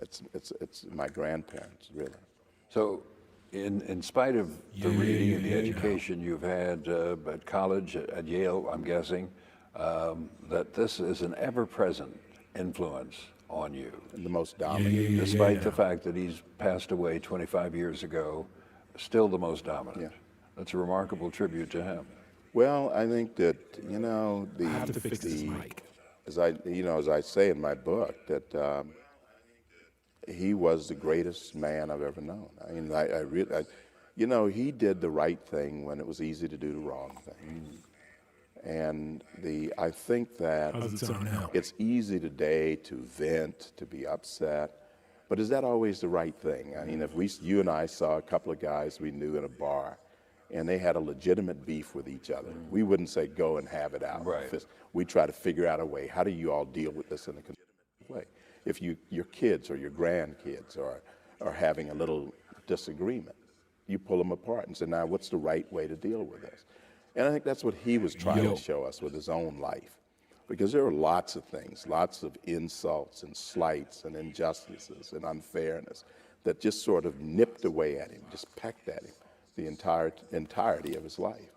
It's my grandparents, really. So in spite of the reading and the education you've had at college, at Yale, I'm guessing, that this is an ever-present influence on you. And the most dominant. Despite the fact that he's passed away 25 years ago, still the most dominant. Yeah. That's a remarkable tribute to him. Well, I think that, I have to fix this mic. as I say in my book, that he was the greatest man I've ever known. I mean, he did the right thing when it was easy to do the wrong thing. And I think that it's easy today to vent, to be upset, but is that always the right thing? I mean, if you and I saw a couple of guys we knew in a bar, and they had a legitimate beef with each other, we wouldn't say, go and have it out. Right. We try to figure out a way, how do you all deal with this in a constructive way? If your kids or your grandkids are having a little disagreement, you pull them apart and say, now what's the right way to deal with this? And I think that's what he was trying to show us with his own life. Because there are lots of things, lots of insults and slights and injustices and unfairness that just sort of nipped away at him, just pecked at him the entirety of his life.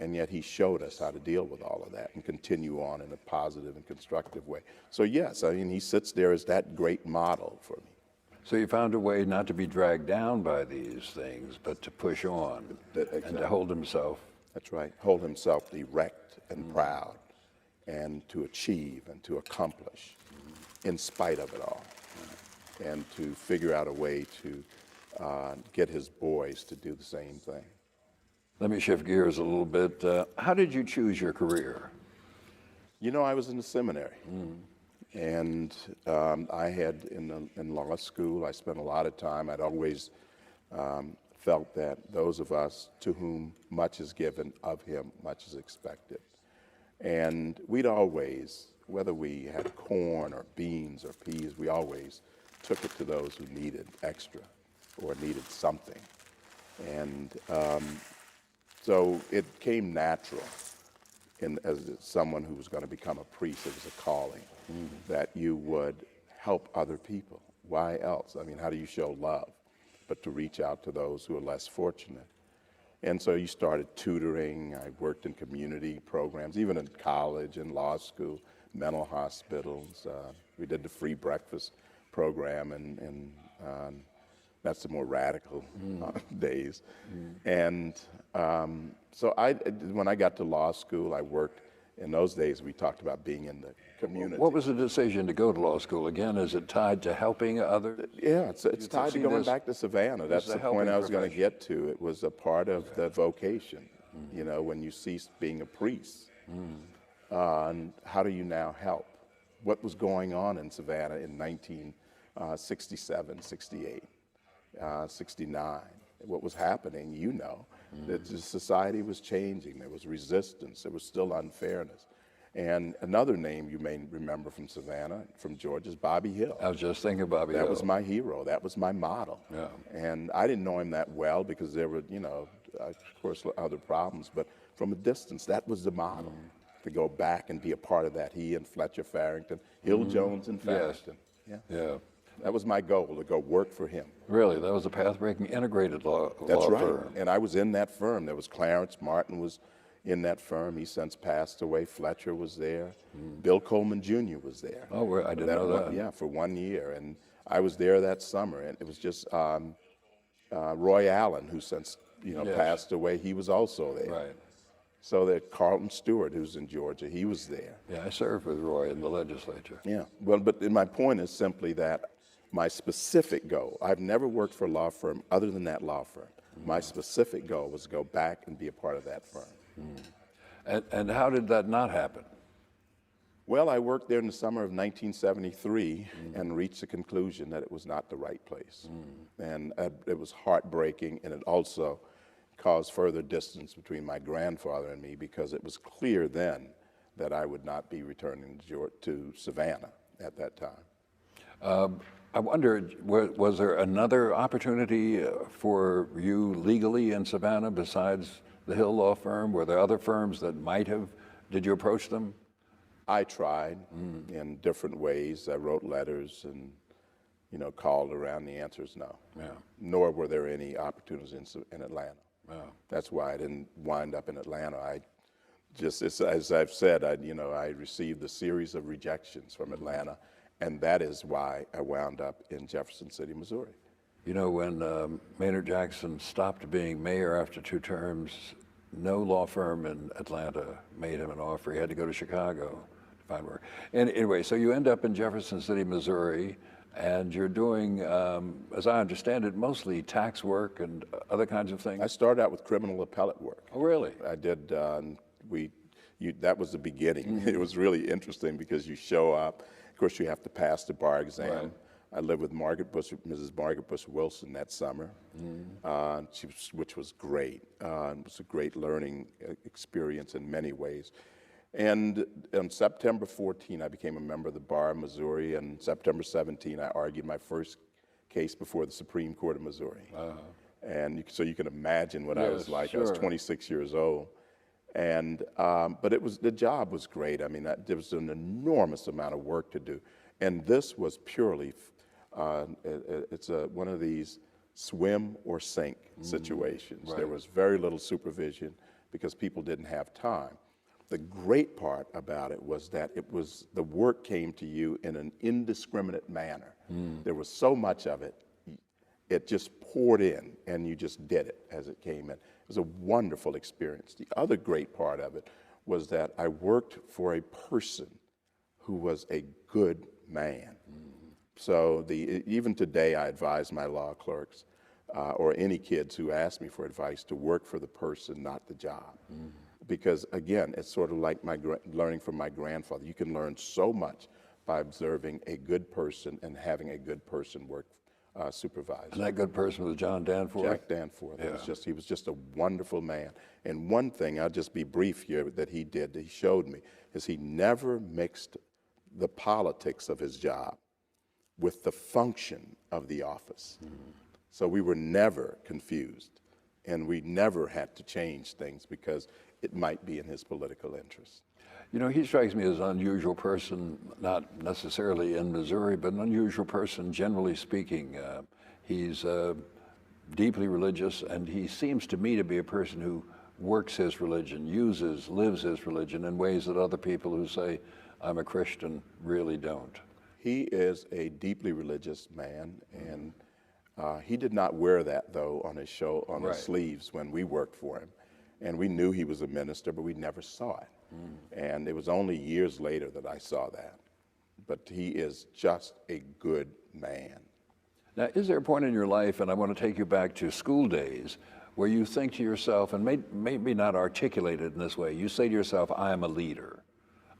And yet he showed us how to deal with all of that and continue on in a positive and constructive way. So yes, I mean, he sits there as that great model for me. So you found a way not to be dragged down by these things, but to push on and to hold himself. That's right. Hold himself erect and proud, and to achieve and to accomplish in spite of it all, and to figure out a way to get his boys to do the same thing. Let me shift gears a little bit. How did you choose your career? I was in the seminary, and I had in law school, I spent a lot of time. I'd always felt that those of us to whom much is given, of him much is expected. And we'd always, whether we had corn or beans or peas, we always took it to those who needed extra or needed something. And so it came natural. and as someone who was going to become a priest, it was a calling, that you would help other people. Why else? I mean, how do you show love but to reach out to those who are less fortunate? And so you started tutoring. I worked in community programs, even in college and law school, mental hospitals. We did the free breakfast program, and that's the more radical days. And so when I got to law school, I worked. In those days, we talked about being in the community. What was the decision to go to law school? Again, is it tied to helping others? Yeah, it's tied to going back to Savannah. That's the point I was going to get to. It was a part of the vocation. You know, when you ceased being a priest, and how do you now help? What was going on in Savannah in 1967, 68, 69? What was happening, you know, that the society was changing. There was resistance. There was still unfairness. And another name you may remember from Savannah, from Georgia, is Bobby Hill. I was just thinking Bobby Hill. That was my hero. That was my model. Yeah. And I didn't know him that well because there were, you know, of course, other problems. But from a distance, that was the model, to go back and be a part of that. He and Fletcher Farrington, Hill Jones and Farrington. Yes. Yeah. That was my goal, to go work for him. Really? That was a path-breaking integrated law That's right. firm. And I was in that firm. There was Clarence Martin was in that firm. He since passed away. Fletcher was there. Bill Coleman Jr. was there. Oh, I didn't know that. Yeah, for 1 year. And I was there that summer. And it was just Roy Allen, who since, you know, passed away. He was also there. Right. So that Carlton Stewart, who's in Georgia, he was there. Yeah, I served with Roy in the legislature. Yeah. Well, but my point is simply that my specific goal, I've never worked for a law firm other than that law firm. My specific goal was to go back and be a part of that firm. And how did that not happen? Well, I worked there in the summer of 1973 and reached the conclusion that it was not the right place. And it was heartbreaking, and it also caused further distance between my grandfather and me, because it was clear then that I would not be returning to Savannah at that time. I wonder, was there another opportunity for you legally in Savannah besides the Hill Law Firm? Were there other firms that might have, did you approach them? I tried in different ways. I wrote letters and, you know, called around. The answer is no. Yeah. Nor were there any opportunities in Atlanta. Yeah. That's why I didn't wind up in Atlanta. I just, as I've said, I received a series of rejections from Atlanta, and that is why I wound up in Jefferson City, Missouri. You know, when Maynard Jackson stopped being mayor after 2 terms, no law firm in Atlanta made him an offer. He had to go to Chicago to find work. And anyway, so you end up in Jefferson City, Missouri, and you're doing, as I understand it, mostly tax work and other kinds of things. I started out with criminal appellate work. Oh, really? I did. That was the beginning. It was really interesting because you show up. Of course, you have to pass the bar exam. Right. I lived with Mrs. Margaret Bush Wilson that summer, which was great. It was a great learning experience in many ways. And on September 14, I became a member of the Bar of Missouri, and September 17, I argued my first case before the Supreme Court of Missouri. And so you can imagine what I was like. Sure. I was 26 years old. And, but the job was great. I mean, there was an enormous amount of work to do. And this was purely, it's one of these swim or sink situations. Right. There was very little supervision because people didn't have time. The great part about it was that the work came to you in an indiscriminate manner. There was so much of it, it just poured in, and you just did it as it came in. It was a wonderful experience. The other great part of it was that I worked for a person who was a good man. So even today, I advise my law clerks or any kids who ask me for advice to work for the person, not the job. Because again, it's sort of like learning from my grandfather. You can learn so much by observing a good person and having a good person work supervise. And that good person was John Danforth? Jack Danforth. Yeah. He was just a wonderful man. And one thing, I'll just be brief here, that he did, that he showed me, is he never mixed the politics of his job with the function of the office. So we were never confused. And we never had to change things because it might be in his political interest. You know, he strikes me as an unusual person, not necessarily in Missouri, but an unusual person, generally speaking. He's deeply religious, and he seems to me to be a person who works his religion, lives his religion in ways that other people who say, I'm a Christian, really don't. He is a deeply religious man, and he did not wear that, though, on his his sleeves when we worked for him. And we knew he was a minister, but we never saw it. And it was only years later that I saw that. But he is just a good man. Now, is there a point in your life, and I want to take you back to school days, where you think to yourself, and maybe not articulate it in this way, you say to yourself, I am a leader.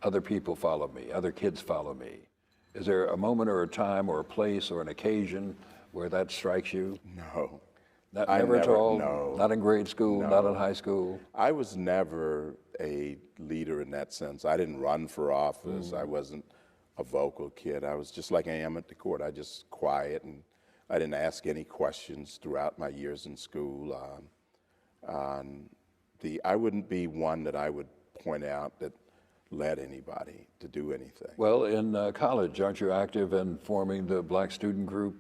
Other people follow me. Other kids follow me. Is there a moment or a time or a place or an occasion where that strikes you? No. Never at all? No. Not in grade school, No. not in high school? I was never a leader in that sense. I didn't run for office. I wasn't a vocal kid. I was just like I am at the court. I just quiet, and I didn't ask any questions throughout my years in school. I wouldn't be one that I would point out that led anybody to do anything. Well, in college, aren't you active in forming the Black student group?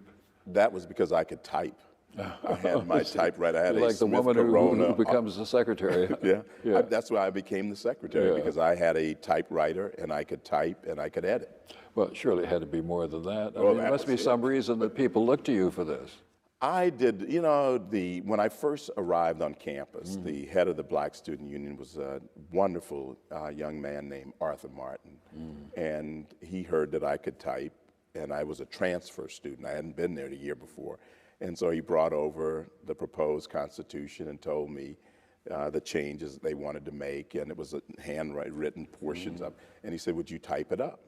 That was because I could type. I had my typewriter. I had You're a like the Smith woman who Corona. becomes the secretary. Yeah, Yeah. that's why I became the secretary, because I had a typewriter and I could type and I could edit. Well, surely it had to be more than that. I Well, mean, there that must be was some reason that people look to you for this. I did, you know, when I first arrived on campus, the head of the Black Student Union was a wonderful young man named Arthur Martin. And he heard that I could type, and I was a transfer student. I hadn't been there the year before. And so he brought over the proposed Constitution and told me the changes they wanted to make, and it was handwritten portions of it. And he said, would you type it up?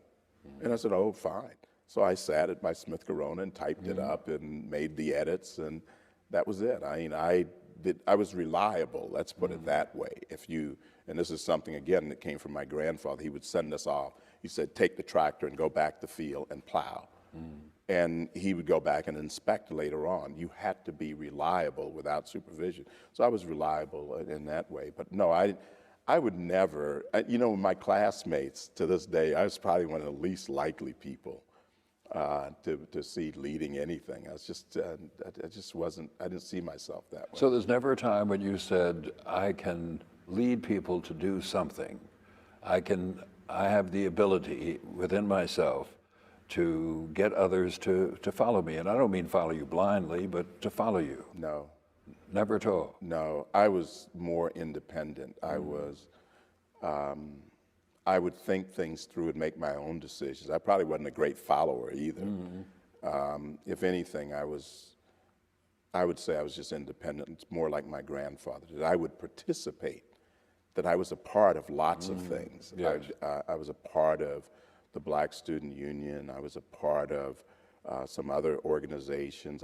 And I said, oh, fine. So I sat at my Smith Corona and typed it up and made the edits, and that was it. I mean, I was reliable, let's put it that way. And this is something, again, that came from my grandfather. He would send us off. He said, take the tractor and go back to the field and plow. And he would go back and inspect later on. You had to be reliable without supervision. So I was reliable in that way. But no, I would never, you know, my classmates to this day, I was probably one of the least likely people to see leading anything. I didn't see myself that way. So there's never a time when you said, I can lead people to do something. I have the ability within myself to get others to follow me. And I don't mean follow you blindly, but to follow you. No. Never at all. No, I was more independent. I would think things through and make my own decisions. I probably wasn't a great follower either. If anything, I would say I was just independent. It's more like my grandfather did. I would participate, that I was a part of lots of things. Yes. I was a part of the Black Student Union. I was a part of some other organizations.